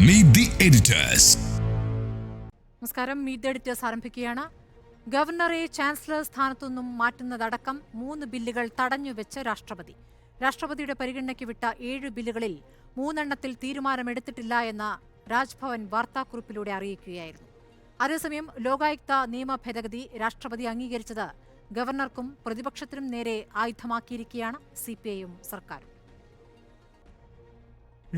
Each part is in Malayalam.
Meet the editors. നമസ്കാരം. മീറ്റ് ദി എഡിറ്റേഴ്സ് ആരംഭിക്കുകയാണ്. ഗവർണറെ ചാൻസലർ സ്ഥാനത്തുനിന്നും മാറ്റുന്നതടക്കം 3 ബില്ലുകൾ തടഞ്ഞുവെച്ച് രാഷ്ട്രപതിയുടെ പരിഗണനയ്ക്ക് വിട്ട 7 ബില്ലുകളിൽ 3 തീരുമാനമെടുത്തിട്ടില്ല എന്ന രാജ്ഭവൻ വാർത്താക്കുറിപ്പിലൂടെ അറിയിക്കുകയായിരുന്നു. അതേസമയം ലോകായുക്ത നിയമ ഭേദഗതി രാഷ്ട്രപതി അംഗീകരിച്ചത് ഗവർണർക്കും പ്രതിപക്ഷത്തിനും നേരെ ആയുധമാക്കിയിരിക്കുകയാണ് CPIയും സർക്കാരും.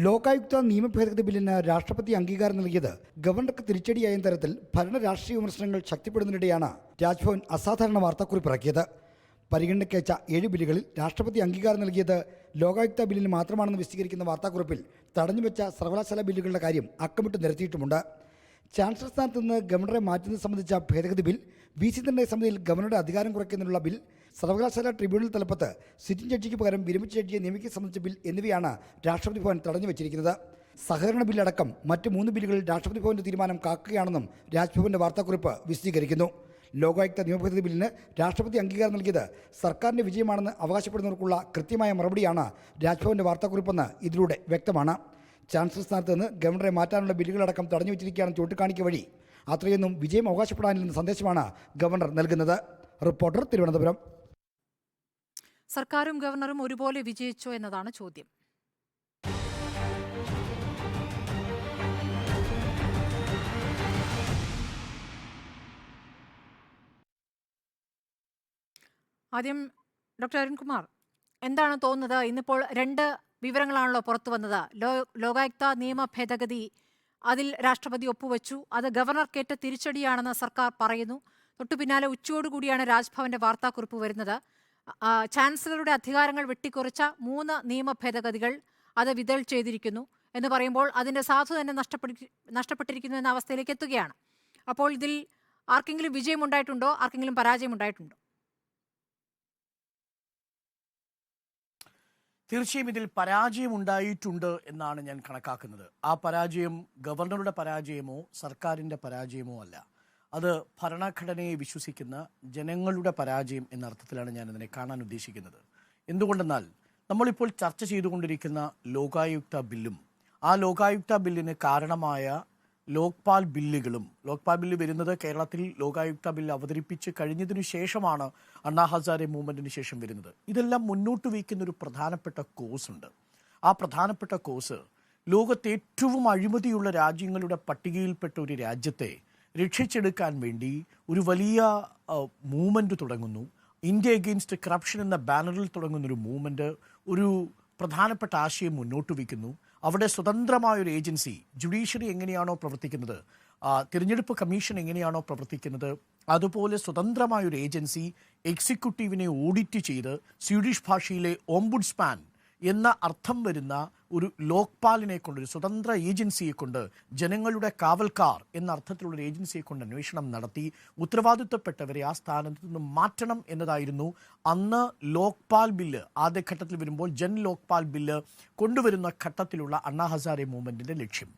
ലോകായുക്ത നിയമ ഭേദഗതി ബില്ലിന് രാഷ്ട്രപതി അംഗീകാരം നൽകിയത് ഗവർണർക്ക് തിരിച്ചടിയായ തരത്തിൽ ഭരണ രാഷ്ട്രീയ വിമർശനങ്ങൾ ശക്തിപ്പെടുന്നതിനിടെയാണ് രാജ്ഭവൻ അസാധാരണ വാർത്താക്കുറിപ്പിറക്കിയത്. പരിഗണനയ്ക്കയച്ച 7 ബില്ലുകളിൽ രാഷ്ട്രപതി അംഗീകാരം നൽകിയത് ലോകായുക്ത ബില്ലിന് മാത്രമാണെന്ന് വിശദീകരിക്കുന്ന വാർത്താക്കുറിപ്പിൽ തടഞ്ഞുവെച്ച സർവകലാശാല ബില്ലുകളുടെ കാര്യം അക്കമിട്ട് നിരത്തിയിട്ടുമുണ്ട്. ചാൻസലർ സ്ഥാനത്ത് നിന്ന് ഗവർണറെ മാറ്റുന്നത് സംബന്ധിച്ച ഭേദഗതി ബിൽ, VC നിർണയ സമിതിയിൽ ഗവർണറുടെ അധികാരം കുറയ്ക്കുന്നതിനുള്ള ബിൽ, സർവകലാശാല ട്രിബ്യൂണൽ തലപ്പത്ത് സിറ്റിംഗ് ജഡ്ജിക്ക് പകരം വിരമിച്ച ജഡ്ജിയെ നിയമിക്കുക സംബന്ധിച്ച ബിൽ എന്നിവയാണ് രാഷ്ട്രപതി ഭവൻ തടഞ്ഞു വെച്ചിരിക്കുന്നത്. സഹകരണ ബില്ലടക്കം മറ്റ് 3 ബില്ലുകളിൽ രാഷ്ട്രപതി ഭവന്റെ തീരുമാനം കാക്കുകയാണെന്നും രാജ്ഭവന്റെ വാർത്താക്കുറിപ്പ് വിശദീകരിക്കുന്നു. ലോകായുക്ത നിയമഭേദഗതി ബില്ലിന് രാഷ്ട്രപതി അംഗീകാരം നൽകിയത് സർക്കാരിന്റെ വിജയമാണെന്ന് അവകാശപ്പെടുന്നവർക്കുള്ള കൃത്യമായ മറുപടിയാണ് രാജ്ഭവന്റെ വാർത്താക്കുറിപ്പെന്ന് ഇതിലൂടെ വ്യക്തമാണ്. ചാൻസലർ സ്ഥാനത്ത് നിന്ന് ഗവർണറെ മാറ്റാനുള്ള ബില്ലുകളടക്കം തടഞ്ഞു വെച്ചിരിക്കുകയാണെന്ന് ചൂണ്ടിക്കാണിക്കുക വഴി അത്രയൊന്നും വിജയം അവകാശപ്പെടാനില്ലെന്ന സന്ദേശമാണ് ഗവർണർ നൽകുന്നത്. റിപ്പോർട്ടർ, തിരുവനന്തപുരം. സർക്കാരും ഗവർണറും ഒരുപോലെ വിജയിച്ചോ എന്നതാണ് ചോദ്യം. ആദ്യം ഡോക്ടർ അരുൺകുമാർ, എന്താണ് തോന്നുന്നത്? ഇന്നിപ്പോൾ 2 വിവരങ്ങളാണല്ലോ പുറത്തു വന്നത്. ലോകായുക്ത നിയമ ഭേദഗതി, അതിൽ രാഷ്ട്രപതി ഒപ്പുവെച്ചു. അത് ഗവർണർക്കേറ്റ തിരിച്ചടിയാണെന്ന് സർക്കാർ പറയുന്നു. തൊട്ടു പിന്നാലെ ഉച്ചയോടുകൂടിയാണ് രാജ്ഭവന്റെ വാർത്താക്കുറിപ്പ് വരുന്നത്. ചാൻസലറുടെ അധികാരങ്ങൾ വെട്ടിക്കുറച്ച 3 നിയമ ഭേദഗതികൾ അത് വിതൽ ചെയ്തിരിക്കുന്നു എന്ന് പറയുമ്പോൾ അതിന്റെ സാധു തന്നെ നഷ്ടപ്പെട്ടിരിക്കുന്നു എന്ന അവസ്ഥയിലേക്ക് എത്തുകയാണ്. അപ്പോൾ ഇതിൽ ആർക്കെങ്കിലും വിജയമുണ്ടായിട്ടുണ്ടോ? ആർക്കെങ്കിലും പരാജയമുണ്ടായിട്ടുണ്ടോ? തീർച്ചയായും ഇതിൽ പരാജയമുണ്ടായിട്ടുണ്ട് എന്നാണ് ഞാൻ കണക്കാക്കുന്നത്. ആ പരാജയം ഗവർണറുടെ പരാജയമോ സർക്കാരിൻ്റെ പരാജയമോ അല്ല. അത് ഭരണഘടനയെ വിശ്വസിക്കുന്ന ജനങ്ങളുടെ പരാജയം എന്ന അർത്ഥത്തിലാണ് ഞാൻ ഇതിനെ കാണാൻ ഉദ്ദേശിക്കുന്നത്. എന്തുകൊണ്ടെന്നാൽ നമ്മളിപ്പോൾ ചർച്ച ചെയ്തുകൊണ്ടിരിക്കുന്ന ലോകായുക്ത ബില്ലും ആ ലോകായുക്ത ബില്ലിന് കാരണമായ ലോക്പാൽ ബില്ല് വരുന്നത് കേരളത്തിൽ ലോകായുക്ത ബില്ല് അവതരിപ്പിച്ച് കഴിഞ്ഞതിനു ശേഷമാണ്. അണ്ണാ ഹസാരെ മൂവ്മെന്റിന് ശേഷം വരുന്നത്. ഇതെല്ലാം മുന്നോട്ട് വയ്ക്കുന്ന ഒരു പ്രധാനപ്പെട്ട കോഴ്സ് ഉണ്ട്. ആ പ്രധാനപ്പെട്ട കോഴ്സ് ലോകത്തെ ഏറ്റവും അഴിമതിയുള്ള രാജ്യങ്ങളുടെ പട്ടികയിൽപ്പെട്ട ഒരു രാജ്യത്തെ രക്ഷിച്ചെടുക്കാൻ വേണ്ടി ഒരു വലിയ മൂവ്മെന്റ് തുടങ്ങുന്നു. ഇന്ത്യ എഗെയിൻസ്റ്റ് കറപ്ഷൻ എന്ന ബാനറിൽ തുടങ്ങുന്ന ഒരു മൂവ്മെന്റ് ഒരു പ്രധാനപ്പെട്ട ആശയം മുന്നോട്ട് വയ്ക്കുന്നു. അവിടെ സ്വതന്ത്രമായൊരു ഏജൻസി, ജുഡീഷ്യറി എങ്ങനെയാണോ പ്രവർത്തിക്കുന്നത്, തിരഞ്ഞെടുപ്പ് കമ്മീഷൻ എങ്ങനെയാണോ പ്രവർത്തിക്കുന്നത്, അതുപോലെ സ്വതന്ത്രമായൊരു ഏജൻസി എക്സിക്യൂട്ടീവിനെ ഓഡിറ്റ് ചെയ്ത് സ്വീഡിഷ് ഭാഷയിലെ ഓംബുഡ്സ്മാൻ എന്ന അർത്ഥം വരുന്ന ഒരു ലോക്പാലിനെ കൊണ്ട്, ഒരു സ്വതന്ത്ര ഏജൻസിയെ കൊണ്ട്, ജനങ്ങളുടെ കാവൽക്കാർ എന്ന അർത്ഥത്തിലുള്ള ഏജൻസിയെ കൊണ്ട് അന്വേഷണം നടത്തി ഉത്തരവാദിത്വപ്പെട്ടവരെ ആ സ്ഥാനത്ത് നിന്ന് മാറ്റണം എന്നതായിരുന്നു അന്ന് ലോക്പാൽ ബില്ല് ആദ്യഘട്ടത്തിൽ വരുമ്പോൾ ജൻ ലോക്പാൽ ബില്ല് കൊണ്ടുവരുന്ന ഘട്ടത്തിലുള്ള അണ്ണാ ഹസാരെ മൂവ്മെന്റിന്റെ ലക്ഷ്യം.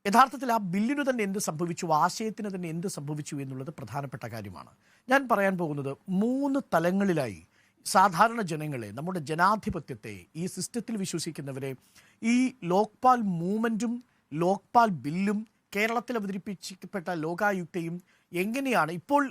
യഥാർത്ഥത്തിൽ ആ ബില്ലിനു തന്നെ എന്ത് സംഭവിച്ചു, ആശയത്തിന് തന്നെ എന്ത് സംഭവിച്ചു എന്നുള്ളത് പ്രധാനപ്പെട്ട കാര്യമാണ്. ഞാൻ പറയാൻ പോകുന്നത് 3 തലങ്ങളിലായി സാധാരണ ജനങ്ങളെ, നമ്മുടെ ജനാധിപത്യത്തെ, ഈ സിസ്റ്റത്തിൽ വിശ്വസിക്കുന്നവരെ ഈ ലോക്പാൽ മൂവ്മെന്റും ലോക്പാൽ ബില്ലും കേരളത്തിൽ അവതരിപ്പിക്കപ്പെട്ട ലോകായുക്തയും എങ്ങനെയാണ് ഇപ്പോൾ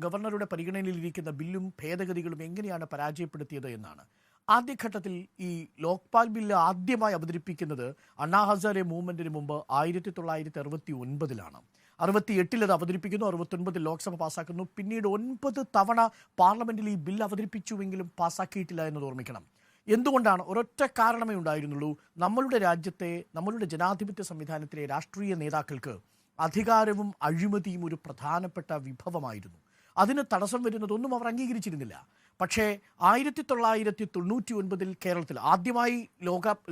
ഗവർണറുടെ പരിഗണനയിലിരിക്കുന്ന ബില്ലും ഭേദഗതികളും എങ്ങനെയാണ് പരാജയപ്പെടുത്തിയത് എന്നാണ്. ആദ്യഘട്ടത്തിൽ ഈ ലോക്പാൽ ബില്ല് ആദ്യമായി അവതരിപ്പിക്കുന്നത് അണ്ണാ ഹസാരെ മൂവ്മെന്റിന് മുമ്പ് 1969 68 അത് അവതരിപ്പിക്കുന്നു, 69 ലോക്സഭ പാസ്സാക്കുന്നു. പിന്നീട് 9 തവണ പാർലമെന്റിൽ ഈ ബില്ല് അവതരിപ്പിച്ചുവെങ്കിലും പാസ്സാക്കിയിട്ടില്ല എന്നത് ഓർമ്മിക്കണം. എന്തുകൊണ്ടാണ്? ഒരൊറ്റ കാരണമേ ഉണ്ടായിരുന്നുള്ളൂ. നമ്മളുടെ രാജ്യത്തെ, നമ്മളുടെ ജനാധിപത്യ സംവിധാനത്തിലെ രാഷ്ട്രീയ നേതാക്കൾക്ക് അധികാരവും അഴിമതിയും ഒരു പ്രധാനപ്പെട്ട വിഭവമായിരുന്നു. അതിന് തടസ്സം വരുന്നതൊന്നും അവർ അംഗീകരിച്ചിരുന്നില്ല. പക്ഷേ 1999 കേരളത്തിൽ ആദ്യമായി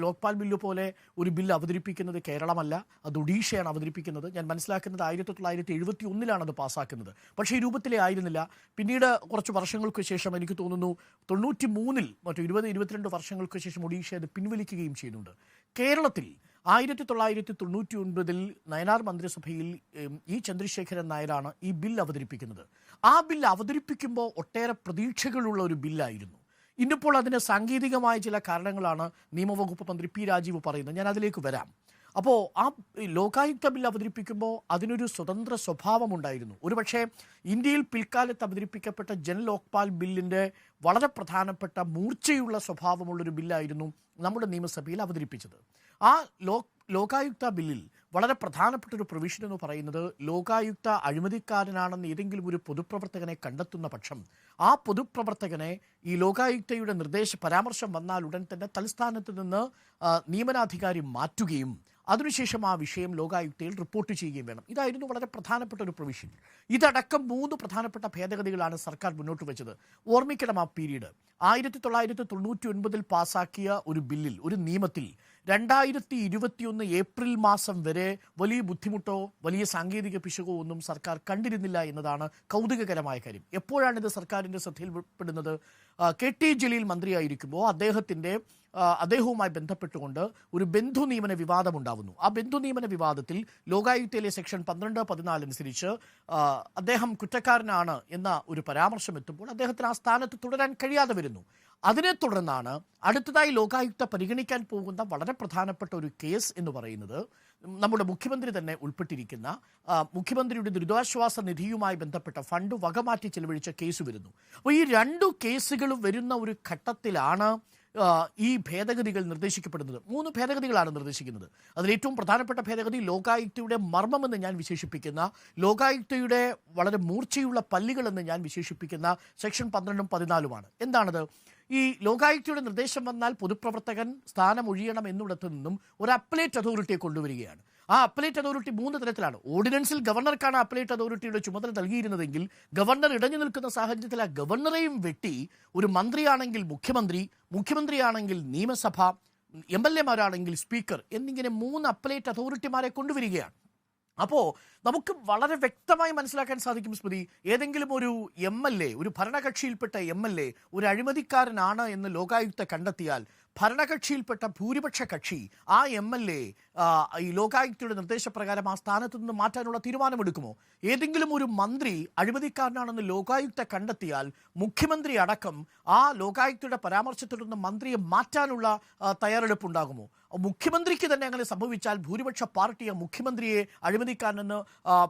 ലോക്പാൽ ബില്ല് പോലെ ഒരു ബില്ല് അവതരിപ്പിക്കുന്നത് കേരളമല്ല, അത് ഒഡീഷയാണ് അവതരിപ്പിക്കുന്നത്. ഞാൻ മനസ്സിലാക്കുന്നത് 1971 അത് പാസ്സാക്കുന്നത്. പക്ഷേ ഈ രൂപത്തിലേ ആയിരുന്നില്ല. പിന്നീട് കുറച്ച് വർഷങ്ങൾക്ക് ശേഷം, എനിക്ക് തോന്നുന്നു 93 മറ്റു 22 വർഷങ്ങൾക്ക് ശേഷം ഒഡീഷ അത് പിൻവലിക്കുകയും ചെയ്യുന്നുണ്ട്. കേരളത്തിൽ 1999 നയനാർ മന്ത്രിസഭയിൽ ഇ ചന്ദ്രശേഖരൻ നായരാണ് ഈ ബില്ല് അവതരിപ്പിക്കുന്നത്. ആ ബില്ല് അവതരിപ്പിക്കുമ്പോൾ ഒട്ടേറെ പ്രതീക്ഷകളുള്ള ഒരു ബില്ലായിരുന്നു. ഇന്നിപ്പോൾ അതിന് സാങ്കേതികമായ ചില കാരണങ്ങളാണ് നിയമവകുപ്പ് മന്ത്രി പി രാജീവ് പറയുന്നത്. ഞാൻ അതിലേക്ക് വരാം. അപ്പോൾ ആ ലോകായുക്ത ബിൽ അവതരിപ്പിക്കുമ്പോൾ അതിനൊരു സ്വതന്ത്ര സ്വഭാവമുണ്ടായിരുന്നു. ഒരുപക്ഷെ ഇന്ത്യയിൽ പിൽക്കാലത്ത് അവതരിപ്പിക്കപ്പെട്ട ജൻ ലോക്പാൽ ബില്ലിൻ്റെ വളരെ പ്രധാനപ്പെട്ട മൂർച്ചയുള്ള സ്വഭാവമുള്ളൊരു ബില്ലായിരുന്നു നമ്മുടെ നിയമസഭയിൽ അവതരിപ്പിച്ചത്. ആ ലോകായുക്ത ബില്ലിൽ വളരെ പ്രധാനപ്പെട്ട ഒരു പ്രൊവിഷൻ എന്ന് പറയുന്നത്, ലോകായുക്ത അഴിമതിക്കാരനാണെന്ന് ഏതെങ്കിലും ഒരു പൊതുപ്രവർത്തകനെ കണ്ടെത്തുന്ന പക്ഷം ആ പൊതുപ്രവർത്തകനെ ഈ ലോകായുക്തയുടെ പരാമർശം വന്നാൽ ഉടൻ തന്നെ തലസ്ഥാനത്ത് നിന്ന് നിയമനാധികാരി മാറ്റുകയും അതിനുശേഷം ആ വിഷയം ലോകായുക്തയിൽ റിപ്പോർട്ട് ചെയ്യുകയും വേണം. ഇതായിരുന്നു വളരെ പ്രധാനപ്പെട്ട ഒരു പ്രൊവിഷൻ. ഇതടക്കം 3 പ്രധാനപ്പെട്ട ഭേദഗതികളാണ് സർക്കാർ മുന്നോട്ട് വെച്ചത്. ഓർമ്മിക്കണം ആ പീരീഡ്. 1999 പാസാക്കിയ ഒരു ബില്ലിൽ, ഒരു നിയമത്തിൽ 2021 ഏപ്രിൽ മാസം വരെ വലിയ ബുദ്ധിമുട്ടോ വലിയ സാങ്കേതിക പിശകോ ഒന്നും സർക്കാർ കണ്ടിരുന്നില്ല എന്നതാണ് കൗതുകകരമായ കാര്യം. എപ്പോഴാണിത് സർക്കാരിൻ്റെ ശ്രദ്ധയിൽപ്പെടുന്നത്? KT ജലീൽ മന്ത്രിയായിരിക്കുമ്പോൾ അദ്ദേഹവുമായി ബന്ധപ്പെട്ടുകൊണ്ട് ഒരു ബന്ധു നിയമന വിവാദം ഉണ്ടാവുന്നു. ആ ബന്ധു നിയമന വിവാദത്തിൽ ലോകായുക്തയിലെ സെക്ഷൻ 12-14 അനുസരിച്ച് അദ്ദേഹം കുറ്റക്കാരനാണ് എന്ന ഒരു പരാമർശം എത്തുമ്പോൾ അദ്ദേഹത്തിന് ആ സ്ഥാനത്ത് തുടരാൻ കഴിയാതെ വരുന്നു. അതിനെ തുടർന്നാണ് അടുത്തതായി ലോകായുക്ത പരിഗണിക്കാൻ പോകുന്ന വളരെ പ്രധാനപ്പെട്ട ഒരു കേസ് എന്ന് പറയുന്നത്, നമ്മുടെ മുഖ്യമന്ത്രി തന്നെ ഉൾപ്പെട്ടിരിക്കുന്ന മുഖ്യമന്ത്രിയുടെ ദുരിതാശ്വാസ നിധിയുമായി ബന്ധപ്പെട്ട ഫണ്ട് വകമാറ്റി ചെലവഴിച്ച കേസ് വരുന്നു. അപ്പോൾ ഈ 2 കേസുകളും വരുന്ന ഒരു ഘട്ടത്തിലാണ് ഈ ഭേദഗതികൾ നിർദ്ദേശിക്കപ്പെടുന്നത്. 3 ഭേദഗതികളാണ് നിർദ്ദേശിക്കുന്നത്. അതിലേറ്റവും പ്രധാനപ്പെട്ട ഭേദഗതി ലോകായുക്തയുടെ മർമ്മമെന്ന് ഞാൻ വിശേഷിപ്പിക്കുന്ന, ലോകായുക്തയുടെ വളരെ മൂർച്ചയുള്ള പല്ലുകളെന്ന് ഞാൻ വിശേഷിപ്പിക്കുന്ന സെക്ഷൻ 12-14 എന്താണത്? ഈ ലോകായുക്തയുടെ നിർദ്ദേശം വന്നാൽ പൊതുപ്രവർത്തകൻ സ്ഥാനമൊഴിയണം എന്നിടത്തു നിന്നും ഒരു അപ്പലേറ്റ് അതോറിറ്റിയെ കൊണ്ടുവരികയാണ്. ആ അപ്പലേറ്റ് അതോറിറ്റി 3 തരത്തിലാണ്. ഓർഡിനൻസിൽ ഗവർണർക്കാണ് അപ്പലേറ്റ് അതോറിറ്റിയുടെ ചുമതല നൽകിയിരുന്നതെങ്കിൽ ഗവർണർ ഇടഞ്ഞു നിൽക്കുന്ന സാഹചര്യത്തിൽ ആ ഗവർണറെയും വെട്ടി ഒരു മന്ത്രിയാണെങ്കിൽ മുഖ്യമന്ത്രി, മുഖ്യമന്ത്രിയാണെങ്കിൽ നിയമസഭ, MLA-മാരാണെങ്കിൽ സ്പീക്കർ എന്നിങ്ങനെ 3 അപ്പലേറ്റ് അതോറിറ്റിമാരെ കൊണ്ടുവരികയാണ്. അപ്പോൾ നമുക്ക് വളരെ വ്യക്തമായി മനസ്സിലാക്കാൻ സാധിക്കും സ്മൃതി, ഏതെങ്കിലും ഒരു MLA, ഒരു ഭരണകക്ഷിയിൽപ്പെട്ട MLA ഒരു അഴിമതിക്കാരനാണ് എന്ന് ലോകായുക്ത കണ്ടെത്തിയാൽ ഭരണകക്ഷിയിൽപ്പെട്ട ഭൂരിപക്ഷ കക്ഷി ആ MLA ഈ ലോകായുക്തയുടെ നിർദ്ദേശപ്രകാരം ആ സ്ഥാനത്ത് നിന്ന് മാറ്റാനുള്ള തീരുമാനമെടുക്കുമോ? ഏതെങ്കിലും ഒരു മന്ത്രി അഴിമതിക്കാരനാണെന്ന് ലോകായുക്ത കണ്ടെത്തിയാൽ മുഖ്യമന്ത്രി അടക്കം ആ ലോകായുക്തയുടെ പരാമർശത്തിൽ നിന്ന് മന്ത്രിയെ മാറ്റാനുള്ള തയ്യാറെടുപ്പുണ്ടാകുമോ? മുഖ്യമന്ത്രിക്ക് തന്നെ അങ്ങനെ സംഭവിച്ചാൽ ഭൂരിപക്ഷ പാർട്ടി ആ മുഖ്യമന്ത്രിയെ അഴിമതിക്കാരനെന്ന്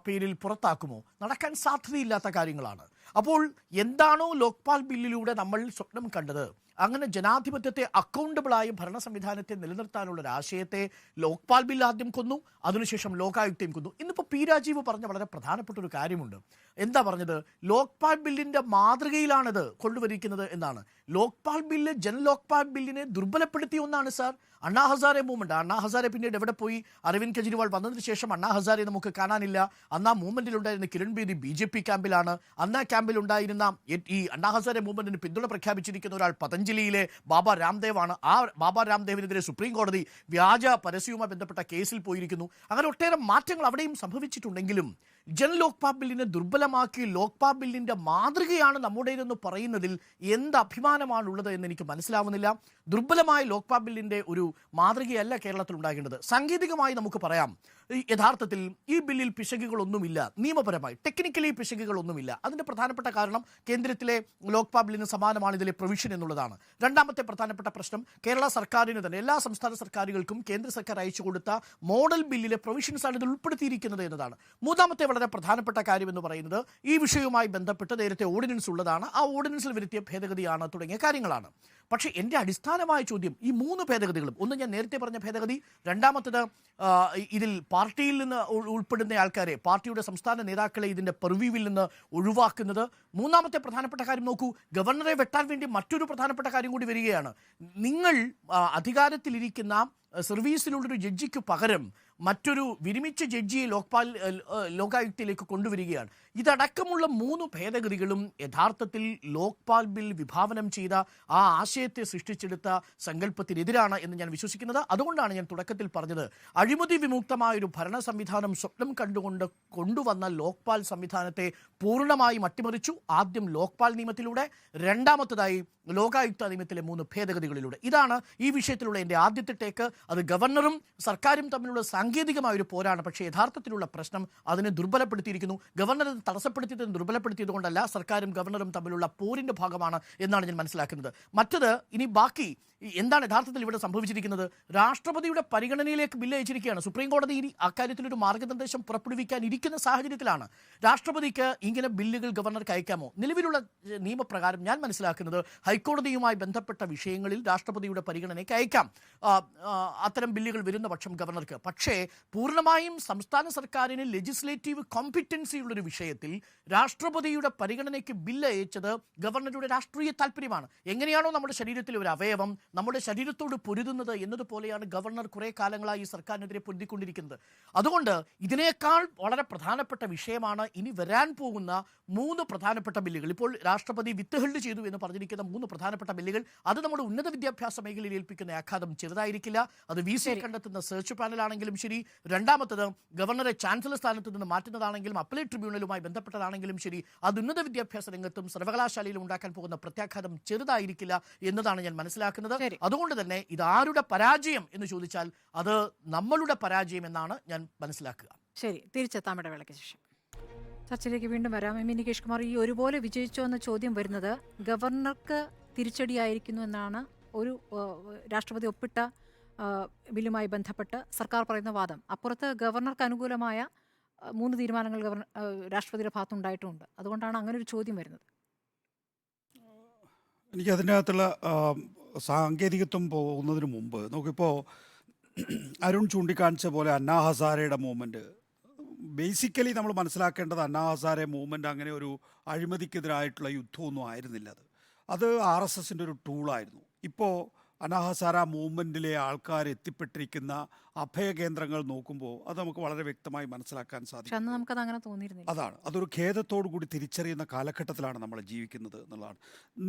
പേരിൽ പുറത്താക്കുമോ? നടക്കാൻ സാധ്യതയില്ലാത്ത കാര്യങ്ങളാണ്. അപ്പോൾ എന്താണോ ലോക്പാൽ ബില്ലിലൂടെ നമ്മൾ സ്വപ്നം കണ്ടത്, അങ്ങനെ ജനാധിപത്യത്തെ അക്കൗണ്ടബിളായും ഭരണ സംവിധാനത്തെ നിലനിർത്താനുള്ള ഒരു ആശയത്തെ ലോക്പാൽ ബിൽ ആദ്യം കൊന്നു, അതിനുശേഷം ലോകായുക്തയും കൊന്നു. ഇന്നിപ്പോൾ P. രാജീവ് പറഞ്ഞ വളരെ പ്രധാനപ്പെട്ട ഒരു കാര്യമുണ്ട്. എന്താ പറഞ്ഞത്? ലോക്പാൽ ബില്ലിന്റെ മാതൃകയിലാണിത് കൊണ്ടുവരിക്കുന്നത് എന്നാണ്. ലോക്പാൽ ബില്ല് ജൻ ലോക്പാൽ ബില്ലിനെ ദുർബലപ്പെടുത്തിയ ഒന്നാണ് സാർ. അണ്ണാ ഹസാരെ മൂവ്മെന്റ്. അണ്ണാ ഹസാരെ പിന്നീട് എവിടെ പോയി? അരവിന്ദ് കെജ്രിവാൾ വന്നതിന് ശേഷം അണ്ണാ ഹസാരെ നമുക്ക് കാണാനില്ല. അന്ന് ആ മൂവ്മെന്റിലുണ്ടായിരുന്ന കിരൺ ബേദി BJP ക്യാമ്പിലാണ്. അന്ന് ആ ക്യാമ്പിലുണ്ടായിരുന്ന ഈ അണ്ണാ ഹസാരെ മൂവ്മെന്റിന് പിന്തുണ പ്രഖ്യാപിച്ചിരിക്കുന്ന ഒരാൾ പതഞ്ജലിയിലെ ബാബ രാംദേവ് ആണ്. ആ ബാബ രാംദേവിനെതിരെ സുപ്രീം കോടതി വ്യാജ പരസ്യവുമായി ബന്ധപ്പെട്ട കേസിൽ പോയിരിക്കുന്നു. അങ്ങനെ ഒട്ടേറെ മാറ്റങ്ങൾ അവിടെയും സംഭവിച്ചിട്ടുണ്ടെങ്കിലും ജൻ ലോക്പാൽ ബില്ലിനെ ദുർബലമാക്കി ലോക്പാൽ ബില്ലിന്റെ മാതൃകയാണ് നമ്മുടേതെന്ന് പറയുന്നതിൽ എന്ത് അഭിമാനമാണുള്ളത് എന്ന് എനിക്ക് മനസ്സിലാവുന്നില്ല. ദുർബലമായ ലോക്പാൽ ബില്ലിന്റെ ഒരു മാതൃകയല്ല കേരളത്തിൽ ഉണ്ടാകേണ്ടത്. സാങ്കേതികമായി നമുക്ക് പറയാം, യഥാർത്ഥത്തിൽ ഈ ബില്ലിൽ പിശകുകളൊന്നുമില്ല. നിയമപരമായി ടെക്നിക്കലി പിശകുകളൊന്നുമില്ല. അതിന്റെ പ്രധാനപ്പെട്ട കാരണം കേന്ദ്രത്തിലെ ലോക്പാൽ ബില്ലിന് സമാനമാണ് ഇതിലെ പ്രൊവിഷൻ എന്നുള്ളതാണ്. രണ്ടാമത്തെ പ്രധാനപ്പെട്ട പ്രശ്നം, കേരള സർക്കാരിന് തന്നെ, എല്ലാ സംസ്ഥാന സർക്കാരുകൾക്കും കേന്ദ്ര സർക്കാർ അയച്ചു കൊടുത്ത മോഡൽ ബില്ലിലെ പ്രൊവിഷൻസ് ആണ് ഇതിൽ ഉൾപ്പെടുത്തിയിരിക്കുന്നത് എന്നതാണ്. മൂന്നാമത്തെ വളരെ പ്രധാനപ്പെട്ട കാര്യം എന്ന് പറയുന്നത്, ഈ വിഷയവുമായി ബന്ധപ്പെട്ട് നേരത്തെ ഓർഡിനൻസ് ഉള്ളതാണ്. ആ ഓർഡിനൻസിൽ വരുത്തിയ ഭേദഗതിയാണ് തുടങ്ങിയ കാര്യങ്ങളാണ്. പക്ഷേ എൻ്റെ അടിസ്ഥാനമായ ചോദ്യം, ഈ 3 ഭേദഗതികളും, ഒന്ന് ഞാൻ നേരത്തെ പറഞ്ഞ ഭേദഗതി, രണ്ടാമത്തേത് ഇതിൽ പാർട്ടിയിൽ നിന്ന് ഉൾപ്പെടുന്ന ആൾക്കാരെ, പാർട്ടിയുടെ സംസ്ഥാന നേതാക്കളെ ഇതിൻ്റെ പെർവ്യൂവിൽ നിന്ന് ഒഴിവാക്കുന്നത്, മൂന്നാമത്തെ പ്രധാനപ്പെട്ട കാര്യം നോക്കൂ, ഗവർണറെ വെട്ടാൻ വേണ്ടി മറ്റൊരു പ്രധാനപ്പെട്ട കാര്യം കൂടി വരികയാണ്. നിങ്ങൾ അധികാരത്തിലിരിക്കുന്ന സർവീസിലുള്ളൊരു ജഡ്ജിക്ക് പകരം മറ്റൊരു വിരമിച്ച ജഡ്ജിയെ ലോകായുക്തയിലേക്ക് കൊണ്ടുവരികയാണ്. ഇതടക്കമുള്ള 3 ഭേദഗതികളും യഥാർത്ഥത്തിൽ ലോക്പാൽ ബിൽ വിഭാവനം ചെയ്ത ആ ആശയത്തെ സൃഷ്ടിച്ചെടുത്ത സങ്കല്പത്തിനെതിരാണ് എന്ന് ഞാൻ വിശ്വസിക്കുന്നത്. അതുകൊണ്ടാണ് ഞാൻ തുടക്കത്തിൽ പറഞ്ഞത്, അഴിമതി വിമുക്തമായൊരു ഭരണ സംവിധാനം സ്വപ്നം കണ്ടുകൊണ്ട് കൊണ്ടുവന്ന ലോക്പാൽ സംവിധാനത്തെ പൂർണ്ണമായും അട്ടിമറിച്ചു. ആദ്യം ലോക്പാൽ നിയമത്തിലൂടെ, രണ്ടാമത്തേതായി ലോകായുക്ത നിയമത്തിലെ 3 ഭേദഗതികളിലൂടെ. ഇതാണ് ഈ വിഷയത്തിലുള്ള എൻ്റെ ആദ്യത്തെ ടേക്ക്. അത് ഗവർണറും സർക്കാരും തമ്മിലുള്ള സാങ്കേതികമായ ഒരു പോരാണ്. പക്ഷേ യഥാർത്ഥത്തിലുള്ള പ്രശ്നം അതിനെ ദുർബലപ്പെടുത്തിയിരിക്കുന്നു. ഗവർണർ തടസ്സപ്പെടുത്തിയത് ദുർബലപ്പെടുത്തിയത് കൊണ്ടല്ല, സർക്കാരും ഗവർണറും തമ്മിലുള്ള പോരിന്റെ ഭാഗമാണ് എന്നാണ് ഞാൻ മനസ്സിലാക്കുന്നത്. മറ്റത്, ഇനി ബാക്കി എന്താണ് യഥാർത്ഥത്തിൽ ഇവിടെ സംഭവിച്ചിരിക്കുന്നത്? രാഷ്ട്രപതിയുടെ പരിഗണനയിലേക്ക് ബില്ല് അയച്ചിരിക്കുകയാണ്. സുപ്രീം കോടതി ഇനി അക്കാര്യത്തിലൊരു മാർഗനിർദ്ദേശം പുറപ്പെടുവിക്കാൻ ഇരിക്കുന്ന സാഹചര്യത്തിലാണ് രാഷ്ട്രപതിക്ക് ഇങ്ങനെ ബില്ലുകൾ ഗവർണർക്ക് അയക്കാമോ? നിലവിലുള്ള നിയമപ്രകാരം ഞാൻ മനസ്സിലാക്കുന്നത് ഹൈക്കോടതിയുമായി ബന്ധപ്പെട്ട വിഷയങ്ങളിൽ രാഷ്ട്രപതിയുടെ പരിഗണനയ്ക്ക് അയക്കാം അത്തരം ബില്ലുകൾ വരുന്ന പക്ഷം ഗവർണർക്ക്. പക്ഷേ പൂർണ്ണമായും സംസ്ഥാന സർക്കാരിന് ലെജിസ്ലേറ്റീവ് കോമ്പിറ്റൻസി ഉള്ളൊരു വിഷയത്തിൽ രാഷ്ട്രപതിയുടെ പരിഗണനയ്ക്ക് ബില്ല് അയച്ചത് ഗവർണറുടെ രാഷ്ട്രീയ താല്പര്യമാണ്. എങ്ങനെയാണോ നമ്മുടെ ശരീരത്തിലെ ഒരു അവയവം നമ്മുടെ ശരീരത്തോട് പൊരുതുന്നത് എന്നതുപോലെയാണ് ഗവർണർ കുറെ കാലങ്ങളായി ഈ സർക്കാരിനെതിരെ പൊരുതിക്കൊണ്ടിരിക്കുന്നത്. അതുകൊണ്ട് ഇതിനേക്കാൾ വളരെ പ്രധാനപ്പെട്ട വിഷയമാണ് ഇനി വരാൻ പോകുന്ന 3 പ്രധാനപ്പെട്ട ബില്ലുകൾ. ഇപ്പോൾ രാഷ്ട്രപതി വിത്ത്ഹെൽഡ് ചെയ്തു എന്ന് പറഞ്ഞിരിക്കുന്ന 3 പ്രധാനപ്പെട്ട ബില്ലുകൾ. അത് നമ്മുടെ ഉന്നത വിദ്യാഭ്യാസ മേഖലയിൽ ഏൽപ്പിക്കുന്ന ആഘാതം ചെറുതായിരിക്കില്ല. അത് VC കണ്ടെത്തുന്ന സെർച്ച് പാനലാണെങ്കിലും ശരി, രണ്ടാമത്തത് ഗവർണറെ ചാൻസലർ സ്ഥാനത്ത് നിന്ന് മാറ്റുന്നതാണെങ്കിലും അപ്പലേറ്റ് ട്രിബ്യൂണലുമായി ബന്ധപ്പെട്ടതാണെങ്കിലും ശരി, അത് ഉന്നത വിദ്യാഭ്യാസ രംഗത്തും സർവകലാശാലയിലും ഉണ്ടാക്കാൻ പോകുന്ന പ്രത്യാഘാതം ചെറുതായിരിക്കില്ല എന്നതാണ് ഞാൻ മനസ്സിലാക്കുന്നത്. അതുകൊണ്ട് തന്നെ ഇത് ആരുടെ പരാജയം എന്ന് ചോദിച്ചാൽ അത് നമ്മളുടെ പരാജയം എന്നാണ് ഞാൻ മനസ്സിലാക്കുക. ശരി, തിരിച്ചെത്താം ഇടവേളയ്ക്ക് ശേഷം. ചർച്ചയിലേക്ക് വീണ്ടും വരാം. നികേഷ് കുമാർ, ഈ ഒരുപോലെ വിജയിച്ചോ എന്ന ചോദ്യം വരുന്നത് ഗവർണർക്ക് തിരിച്ചടിയായിരിക്കുന്നു എന്നാണ് ഒരു രാഷ്ട്രപതി ഒപ്പിട്ട ബില്ലുമായി ബന്ധപ്പെട്ട് സർക്കാർ പറയുന്ന വാദം. അപ്പുറത്ത് ഗവർണർക്ക് അനുകൂലമായ 3 തീരുമാനങ്ങൾ രാഷ്ട്രപതിയുടെ ഭാഗത്തുണ്ടായിട്ടുമുണ്ട്. അതുകൊണ്ടാണ് അങ്ങനെ ഒരു ചോദ്യം വരുന്നത്. എനിക്ക് അതിനകത്തുള്ള സാങ്കേതികത്വം പോകുന്നതിന് മുമ്പ് നോക്കിപ്പോൾ അരുൺ ചൂണ്ടിക്കാണിച്ച പോലെ അന്നാ ഹസാരയുടെ മൂവ്മെൻറ്റ്, ബേസിക്കലി നമ്മൾ മനസ്സിലാക്കേണ്ടത് അന്നാ ഹസാരെ മൂവ്മെൻറ്റ് അങ്ങനെ ഒരു അഴിമതിക്കെതിരായിട്ടുള്ള യുദ്ധമൊന്നും ആയിരുന്നില്ല. അത് RSSൻ്റെ ഒരു ടൂളായിരുന്നു. ഇപ്പോൾ അന്നാ ഹസാര മൂവ്മെൻറ്റിലെ ആൾക്കാർ എത്തിപ്പെട്ടിരിക്കുന്ന അഭയകേന്ദ്രങ്ങൾ നോക്കുമ്പോൾ അത് നമുക്ക് വളരെ വ്യക്തമായി മനസ്സിലാക്കാൻ സാധിക്കും. അതാണ്, അതൊരു ഖേദത്തോടു കൂടി തിരിച്ചറിയുന്ന കാലഘട്ടത്തിലാണ് നമ്മൾ ജീവിക്കുന്നത് എന്നുള്ളതാണ്.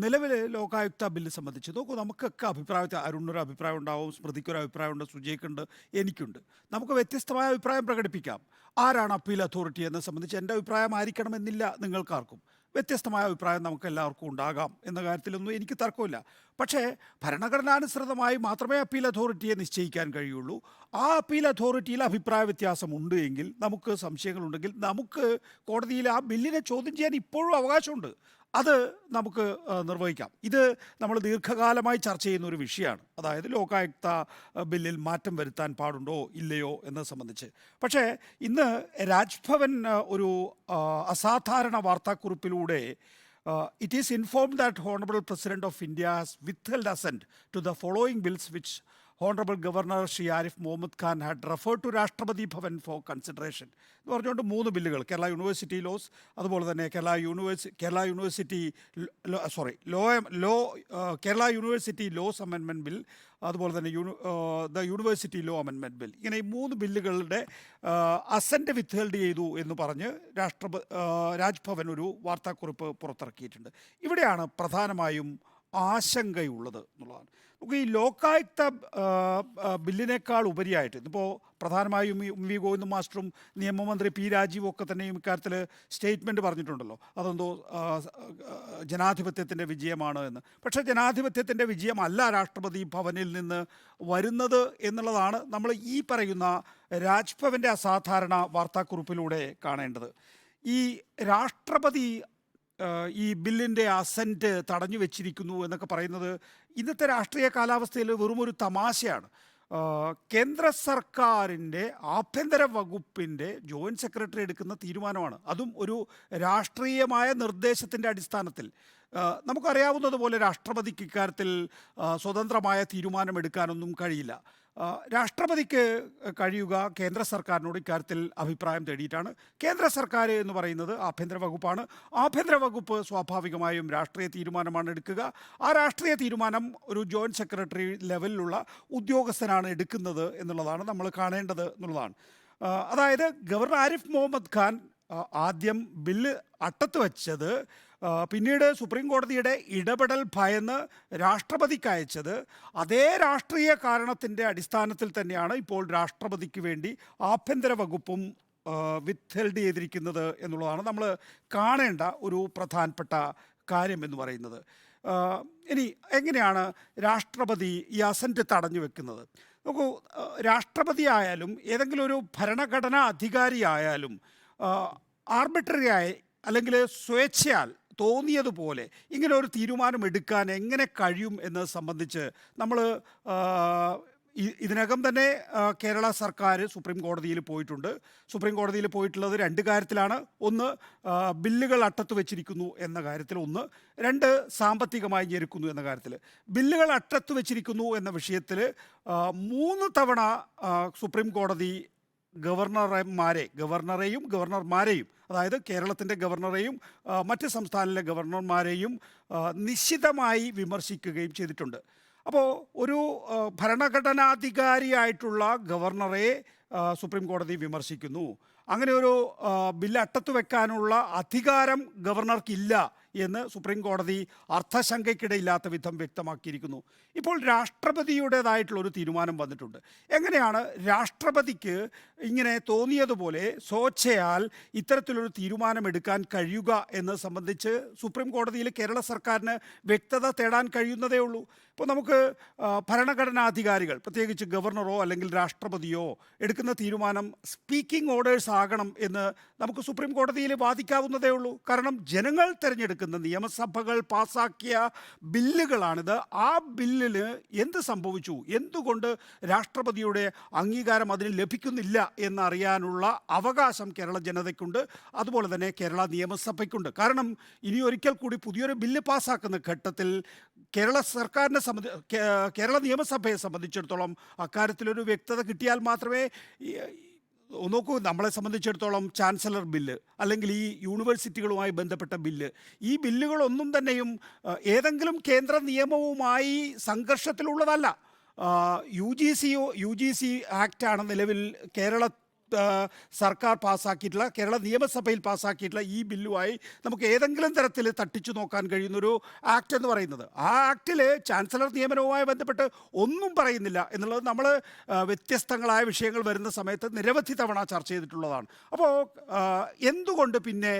നിലവിൽ ലോകായുക്ത ബില്ല് സംബന്ധിച്ച് നോക്കൂ, നമുക്കൊക്കെ അഭിപ്രായത്തിൽ അരുണിനൊരു അഭിപ്രായം ഉണ്ടാവും, സ്മൃതിക്കൊരു അഭിപ്രായമുണ്ട്, സുജയ്ക്കുണ്ട്, എനിക്കുണ്ട്. നമുക്ക് വ്യത്യസ്തമായ അഭിപ്രായം പ്രകടിപ്പിക്കാം. ആരാണ് അപ്പീൽ അതോറിറ്റി എന്നെ സംബന്ധിച്ച് എൻ്റെ അഭിപ്രായം ആയിരിക്കണമെന്നില്ല നിങ്ങൾക്കാർക്കും. വ്യത്യസ്തമായ അഭിപ്രായം നമുക്ക് എല്ലാവർക്കും ഉണ്ടാകാം എന്ന കാര്യത്തിലൊന്നും എനിക്ക് തർക്കമില്ല. പക്ഷേ ഭരണഘടനാനുസൃതമായി മാത്രമേ അപ്പീൽ അതോറിറ്റിയെ നിശ്ചയിക്കാൻ കഴിയുള്ളൂ. ആ അപ്പീൽ അതോറിറ്റിയിൽ അഭിപ്രായ വ്യത്യാസമുണ്ട് എങ്കിൽ, നമുക്ക് സംശയങ്ങളുണ്ടെങ്കിൽ, നമുക്ക് കോടതിയിൽ ആ ബില്ലിനെ ചോദ്യം ചെയ്യാൻ ഇപ്പോഴും അവകാശമുണ്ട്. അത് നമുക്ക് നിർവഹിക്കാം. ഇത് നമ്മൾ ദീർഘകാലമായി ചർച്ച ചെയ്യുന്ന ഒരു വിഷയമാണ്. അതായത് ലോകായുക്ത ബില്ലിൽ മാറ്റം വരുത്താൻ പാടുണ്ടോ ഇല്ലയോ എന്നത് സംബന്ധിച്ച്. പക്ഷേ ഇന്ന് രാജ്ഭവൻ ഒരു അസാധാരണ വാർത്താക്കുറിപ്പിലൂടെ it is informed that Honorable President of India has withheld assent to the following bills which Honorable Governor Shri Arif Mohammad Khan had referred to Rashtrapati Bhavan for consideration. എന്ന് പറഞ്ഞുകൊണ്ട് 3 ബില്ലുകൾ, കേരള യൂണിവേഴ്സിറ്റി ലോസ്, അതുപോലെ തന്നെ Kerala university laws amendment bill, അതുപോലെ തന്നെ the university law amendment bill, ഇങ്ങനെ ഈ 3 ബില്ലുകളുടെ അസൻറ്റ് വിത്ത്ഹെൽഡ് ചെയ്തു എന്ന് പറഞ്ഞ് രാജ്ഭവൻ ഒരു വാർത്താക്കുറിപ്പ് പുറത്തിറക്കിയിട്ടുണ്ട്. ഇവിടെയാണ് പ്രധാനമായും ആശങ്കയുള്ളത് എന്നുള്ളതാണ്. നമുക്ക് ഈ ലോകായുക്ത ബില്ലിനേക്കാൾ ഉപരിയായിട്ട് ഇതിപ്പോൾ പ്രധാനമായും വി ഗോവിന്ദ മാസ്റ്ററും നിയമമന്ത്രി പി രാജീവും ഒക്കെ തന്നെയും ഇക്കാര്യത്തിൽ സ്റ്റേറ്റ്മെൻറ്റ് പറഞ്ഞിട്ടുണ്ടല്ലോ. അതെന്തോ ജനാധിപത്യത്തിൻ്റെ വിജയമാണ് എന്ന്. പക്ഷേ ജനാധിപത്യത്തിൻ്റെ വിജയമല്ല രാഷ്ട്രപതി ഭവനിൽ നിന്ന് വരുന്നത് എന്നുള്ളതാണ് നമ്മൾ ഈ പറയുന്ന രാജ്ഭവൻ്റെ അസാധാരണ വാർത്താക്കുറിപ്പിലൂടെ കാണേണ്ടത്. ഈ രാഷ്ട്രപതി ഈ ബില്ലിൻ്റെ അസൻറ്റ് തടഞ്ഞു വെച്ചിരിക്കുന്നു എന്നൊക്കെ പറയുന്നത് ഇന്നത്തെ രാഷ്ട്രീയ കാലാവസ്ഥയിൽ വെറുമൊരു തമാശയാണ്. കേന്ദ്ര സർക്കാരിൻ്റെ ആഭ്യന്തര വകുപ്പിൻ്റെ ജോയിൻറ്റ് സെക്രട്ടറി എടുക്കുന്ന തീരുമാനമാണ്. അതും ഒരു രാഷ്ട്രീയമായ നിർദ്ദേശത്തിൻ്റെ അടിസ്ഥാനത്തിൽ. നമുക്കറിയാവുന്നതുപോലെ രാഷ്ട്രപതിക്ക് ഇക്കാര്യത്തിൽ സ്വതന്ത്രമായ തീരുമാനമെടുക്കാനൊന്നും കഴിയില്ല. രാഷ്ട്രപതിക്ക് കഴിയുക കേന്ദ്ര സർക്കാരിനോട് ഇക്കാര്യത്തിൽ അഭിപ്രായം തേടിയിട്ടാണ്. കേന്ദ്ര സർക്കാർ എന്ന് പറയുന്നത് ആഭ്യന്തര വകുപ്പാണ്. ആഭ്യന്തര വകുപ്പ് സ്വാഭാവികമായും രാഷ്ട്രീയ തീരുമാനമാണ് എടുക്കുക. ആ രാഷ്ട്രീയ തീരുമാനം ഒരു ജോയിൻറ്റ് സെക്രട്ടറി ലെവലിലുള്ള ഉദ്യോഗസ്ഥനാണ് എടുക്കുന്നത് എന്നുള്ളതാണ് നമ്മൾ കാണേണ്ടത് എന്നുള്ളതാണ്. അതായത് ഗവർണർ ആരിഫ് മുഹമ്മദ് ഖാൻ ആദ്യം ബില്ല് അട്ടത്ത് വെച്ചത്, പിന്നീട് സുപ്രീം കോടതിയുടെ ഇടപെടൽ ഭയന്ന് രാഷ്ട്രപതിക്ക് അയച്ചത്, അതേ രാഷ്ട്രീയ കാരണത്തിൻ്റെ അടിസ്ഥാനത്തിൽ തന്നെയാണ് ഇപ്പോൾ രാഷ്ട്രപതിക്ക് വേണ്ടി ആഭ്യന്തര വകുപ്പും വിത്ത്ഹെൽഡ് ചെയ്തിരിക്കുന്നത് എന്നുള്ളതാണ് നമ്മൾ കാണേണ്ട ഒരു പ്രധാനപ്പെട്ട കാര്യം എന്ന് പറയുന്നത്. ഇനി എങ്ങനെയാണ് രാഷ്ട്രപതി ഈ അസൻറ്റ് തടഞ്ഞു വെക്കുന്നത്? നോക്കൂ, രാഷ്ട്രപതി ആയാലും ഏതെങ്കിലും ഒരു ഭരണഘടനാ അധികാരി ആയാലും ആർബിട്രറി ആയി അല്ലെങ്കിൽ സ്വേച്ഛയാൽ തോന്നിയതുപോലെ ഇങ്ങനെ ഒരു തീരുമാനം എടുക്കാൻ എങ്ങനെ കഴിയും എന്നത് സംബന്ധിച്ച് നമ്മൾ ഇതിനകം തന്നെ കേരള സർക്കാർ സുപ്രീം കോടതിയിൽ പോയിട്ടുണ്ട്. സുപ്രീം കോടതിയിൽ പോയിട്ടുള്ളത് രണ്ട് കാര്യത്തിലാണ്. ഒന്ന്, ബില്ലുകൾ അട്ടത്ത് വെച്ചിരിക്കുന്നു എന്ന കാര്യത്തിൽ. ഒന്ന്, രണ്ട്, സാമ്പത്തികമായി ഞെരുക്കുന്നു എന്ന കാര്യത്തിൽ. ബില്ലുകൾ അട്ടത്ത് വെച്ചിരിക്കുന്നു എന്ന വിഷയത്തിൽ 3 തവണ സുപ്രീം കോടതി ഗവർണറെയും ഗവർണർമാരെയും, അതായത് കേരളത്തിൻ്റെ ഗവർണറെയും മറ്റ് സംസ്ഥാനങ്ങളിലെ ഗവർണർമാരെയും നിശിതമായി വിമർശിക്കുകയും ചെയ്തിട്ടുണ്ട്. അപ്പോൾ ഒരു ഭരണഘടനാധികാരിയായിട്ടുള്ള ഗവർണറെ സുപ്രീം കോടതി വിമർശിക്കുന്നു. അങ്ങനെ ഒരു ബില്ല് അട്ടത്ത് വെക്കാനുള്ള അധികാരം ഗവർണർക്കില്ല എന്ന് സുപ്രീം കോടതി അർത്ഥശങ്കയ്ക്കിടയില്ലാത്ത വിധം വ്യക്തമാക്കിയിരിക്കുന്നു. ഇപ്പോൾ രാഷ്ട്രപതിയുടേതായിട്ടുള്ള ഒരു തീരുമാനം വന്നിട്ടുണ്ട്. എങ്ങനെയാണ് രാഷ്ട്രപതിക്ക് ഇങ്ങനെ തോന്നിയതുപോലെ സ്വേച്ഛയാൽ ഇത്തരത്തിലൊരു തീരുമാനം എടുക്കാൻ കഴിയുക എന്നത് സംബന്ധിച്ച് സുപ്രീം കോടതിയിൽ കേരള സർക്കാരിന് വ്യക്തത തേടാൻ കഴിയുന്നതേ ഉള്ളൂ. ഇപ്പോൾ നമുക്ക് ഭരണഘടനാധികാരികൾ, പ്രത്യേകിച്ച് ഗവർണറോ അല്ലെങ്കിൽ രാഷ്ട്രപതിയോ എടുക്കുന്ന തീരുമാനം സ്പീക്കിംഗ് ഓർഡേഴ്സ് ആകണം എന്ന് നമുക്ക് സുപ്രീം കോടതിയിൽ വാദിക്കാവുന്നതേ ഉള്ളൂ. കാരണം ജനങ്ങൾ തിരഞ്ഞെടുക്കുന്ന നിയമസഭകൾ പാസാക്കിയ ബില്ലുകളാണിത്. ആ ബില്ലിന് എന്ത് സംഭവിച്ചു, എന്തുകൊണ്ട് രാഷ്ട്രപതിയുടെ അംഗീകാരം അതിന് ലഭിക്കുന്നില്ല എന്നറിയാനുള്ള അവകാശം കേരള ജനതയ്ക്കുണ്ട്. അതുപോലെ തന്നെ കേരള നിയമസഭയ്ക്കുണ്ട്. കാരണം ഇനി ഒരിക്കൽ കൂടി പുതിയൊരു ബില്ല് പാസ്സാക്കുന്ന ഘട്ടത്തിൽ കേരള സർക്കാരിനെ കേരള നിയമസഭയെ സംബന്ധിച്ചിടത്തോളം അക്കാര്യത്തിലൊരു വ്യക്തത കിട്ടിയാൽ മാത്രമേ നോക്കൂ, നമ്മളെ സംബന്ധിച്ചിടത്തോളം ചാൻസലർ ബില്ല് അല്ലെങ്കിൽ ഈ യൂണിവേഴ്സിറ്റികളുമായി ബന്ധപ്പെട്ട ബില്ല്, ഈ ബില്ലുകളൊന്നും തന്നെയും ഏതെങ്കിലും കേന്ദ്ര നിയമവുമായി സംഘർഷത്തിലുള്ളതല്ല. യു ജി സി ആക്റ്റാണ് നിലവിൽ കേരള സർക്കാർ പാസ്സാക്കിയിട്ടുള്ള, കേരള നിയമസഭയിൽ പാസ്സാക്കിയിട്ടുള്ള ഈ ബില്ലുമായി നമുക്ക് ഏതെങ്കിലും തരത്തിൽ തട്ടിച്ചു നോക്കാൻ കഴിയുന്നൊരു ആക്ട് എന്ന് പറയുന്നത്. ആ ആക്റ്റിൽ ചാൻസലർ നിയമനവുമായി ബന്ധപ്പെട്ട് ഒന്നും പറയുന്നില്ല എന്നുള്ളത് നമ്മൾ വ്യത്യസ്തങ്ങളായ വിഷയങ്ങൾ വരുന്ന സമയത്ത് നിരവധി തവണ ചർച്ച ചെയ്തിട്ടുള്ളതാണ്. അപ്പോൾ എന്തുകൊണ്ട് പിന്നെ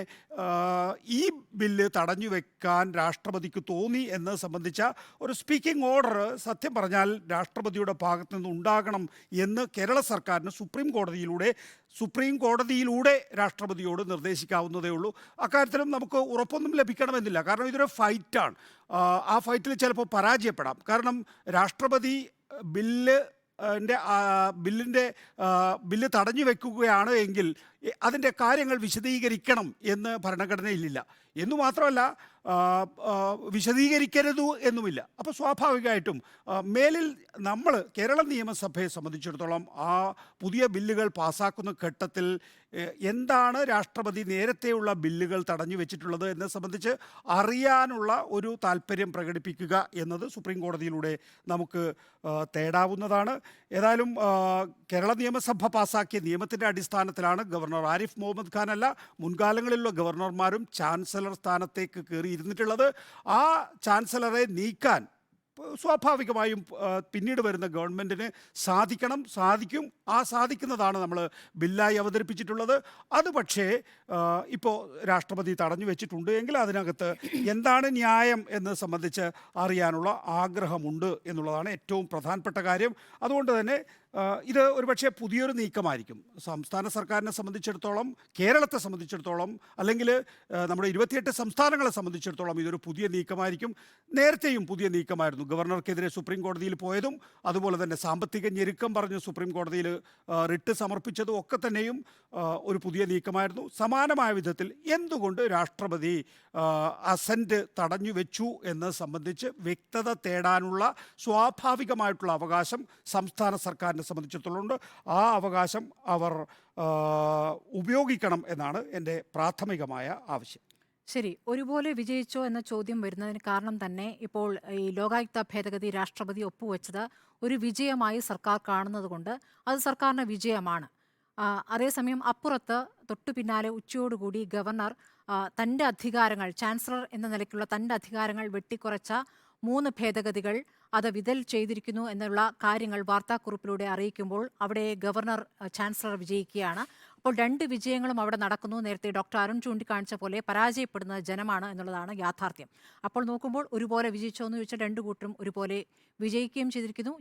ഈ ബില്ല് തടഞ്ഞു വെക്കാൻ രാഷ്ട്രപതിക്ക് തോന്നി എന്നത് സംബന്ധിച്ച ഒരു സ്പീക്കിംഗ് ഓർഡർ സത്യം പറഞ്ഞാൽ രാഷ്ട്രപതിയുടെ ഭാഗത്തു നിന്ന് ഉണ്ടാകണം എന്ന് കേരള സർക്കാരിന് സുപ്രീം കോടതിയിലൂടെ രാഷ്ട്രപതിയോട് നിർദ്ദേശിക്കാവുന്നതേ ഉള്ളൂ. അക്കാര്യത്തിലും നമുക്ക് ഉറപ്പൊന്നും ലഭിക്കണമെന്നില്ല. കാരണം ഇതൊരു ഫൈറ്റാണ്. ആ ഫൈറ്റിൽ ചിലപ്പോൾ പരാജയപ്പെടാം. കാരണം രാഷ്ട്രപതി ബില്ല് തടഞ്ഞു വെക്കുകയാണ് എങ്കിൽ അതിൻ്റെ കാര്യങ്ങൾ വിശദീകരിക്കണം എന്ന് ഭരണഘടനയിലില്ല. എന്നു മാത്രമല്ല വിശദീകരിക്കരുത് എന്നുമില്ല. അപ്പോൾ സ്വാഭാവികമായിട്ടും മേലിൽ നമ്മൾ കേരള നിയമസഭയെ സംബന്ധിച്ചിടത്തോളം ആ പുതിയ ബില്ലുകൾ പാസ്സാക്കുന്ന ഘട്ടത്തിൽ എന്താണ് രാഷ്ട്രപതി നേരത്തെയുള്ള ബില്ലുകൾ തടഞ്ഞു വെച്ചിട്ടുള്ളത് എന്നത് സംബന്ധിച്ച് അറിയാനുള്ള ഒരു താല്പര്യം പ്രകടിപ്പിക്കുക എന്നത് സുപ്രീം കോടതിയിലൂടെ നമുക്ക് തേടാവുന്നതാണ്. ഏതായാലും കേരള നിയമസഭ പാസ്സാക്കിയ നിയമത്തിൻ്റെ അടിസ്ഥാനത്തിലാണ് ഗവർണർ ആരിഫ് മുഹമ്മദ് ഖാൻ അല്ല, മുൻകാലങ്ങളിലുള്ള ഗവർണർമാരും ചാൻസലർ സ്ഥാനത്തേക്ക് കയറിയിരുന്നിട്ടുള്ളത്. ആ ചാൻസലറെ നീക്കാൻ സ്വാഭാവികമായും പിന്നീട് വരുന്ന ഗവൺമെൻറ്റിന് സാധിക്കും. ആ സാധിക്കുന്നതാണ് നമ്മൾ ബില്ലായി അവതരിപ്പിച്ചിട്ടുള്ളത്. അത് പക്ഷേ ഇപ്പോൾ രാഷ്ട്രപതി തടഞ്ഞു വെച്ചിട്ടുണ്ട് എങ്കിൽ അതിനകത്ത് എന്താണ് ന്യായം എന്നത് സംബന്ധിച്ച് അറിയാനുള്ള ആഗ്രഹമുണ്ട് എന്നുള്ളതാണ് ഏറ്റവും പ്രധാനപ്പെട്ട കാര്യം. അതുകൊണ്ട് തന്നെ ഇത് ഒരുപക്ഷെ പുതിയൊരു നീക്കമായിരിക്കും സംസ്ഥാന സർക്കാരിനെ സംബന്ധിച്ചിടത്തോളം, കേരളത്തെ സംബന്ധിച്ചിടത്തോളം, അല്ലെങ്കിൽ നമ്മുടെ 28 സംസ്ഥാനങ്ങളെ സംബന്ധിച്ചിടത്തോളം ഇതൊരു പുതിയ നീക്കമായിരിക്കും. നേരത്തെയും പുതിയ നീക്കമായിരുന്നു. ഗവർണർക്കെതിരെ സുപ്രീം കോടതിയിൽ പോയതും അതുപോലെ തന്നെ സാമ്പത്തിക ഞെരുക്കം പറഞ്ഞ് സുപ്രീം കോടതിയിൽ റിട്ട് സമർപ്പിച്ചതും ഒക്കെ തന്നെയും ഒരു പുതിയ നീക്കമായിരുന്നു. സമാനമായ വിധത്തിൽ എന്തുകൊണ്ട് രാഷ്ട്രപതി അസന്റ് തടഞ്ഞു വെച്ചു എന്നത് സംബന്ധിച്ച് വ്യക്തത തേടാനുള്ള സ്വാഭാവികമായിട്ടുള്ള അവകാശം സംസ്ഥാന സർക്കാരിനെ സംബന്ധിച്ചിടത്തോളം ഉണ്ട്. ആ അവകാശം അവർ ഉപയോഗിക്കണം എന്നാണ് എൻ്റെ പ്രാഥമികമായ ആവശ്യം. ശരി, ഒരുപോലെ വിജയിച്ചോ എന്ന ചോദ്യം വരുന്നതിന് കാരണം തന്നെ ഇപ്പോൾ ഈ ലോകായുക്ത ഭേദഗതി രാഷ്ട്രപതി ഒപ്പുവെച്ചത് ഒരു വിജയമായി സർക്കാർ കാണുന്നത് കൊണ്ട് അത് സർക്കാരിന് വിജയമാണ്. അതേസമയം അപ്പുറത്ത് തൊട്ടു പിന്നാലെ ഉച്ചയോടുകൂടി ഗവർണർ തൻ്റെ അധികാരങ്ങൾ, ചാൻസലർ എന്ന നിലയ്ക്കുള്ള തൻ്റെ അധികാരങ്ങൾ വെട്ടിക്കുറച്ച 3 ഭേദഗതികൾ അത് വിതൽ ചെയ്തിരിക്കുന്നു എന്നുള്ള കാര്യങ്ങൾ വാർത്താക്കുറിപ്പിലൂടെ അറിയിക്കുമ്പോൾ അവിടെ ഗവർണർ, ചാൻസലർ വിജയിക്കുകയാണ്. അപ്പോൾ രണ്ട് വിജയങ്ങളും അവിടെ നടക്കുന്നു. നേരത്തെ ഡോക്ടർ അരുൺ ചൂണ്ടിക്കാണിച്ച പോലെ പരാജയപ്പെടുന്നത് ജനമാണ് എന്നുള്ളതാണ് യാഥാർത്ഥ്യം. അപ്പോൾ നോക്കുമ്പോൾ ഒരുപോലെ വിജയിച്ചോ എന്ന് ചോദിച്ചാൽ രണ്ടു കൂട്ടരും ഒരുപോലെ വിജയിക്കുകയും ചെയ്തിരിക്കുന്നു.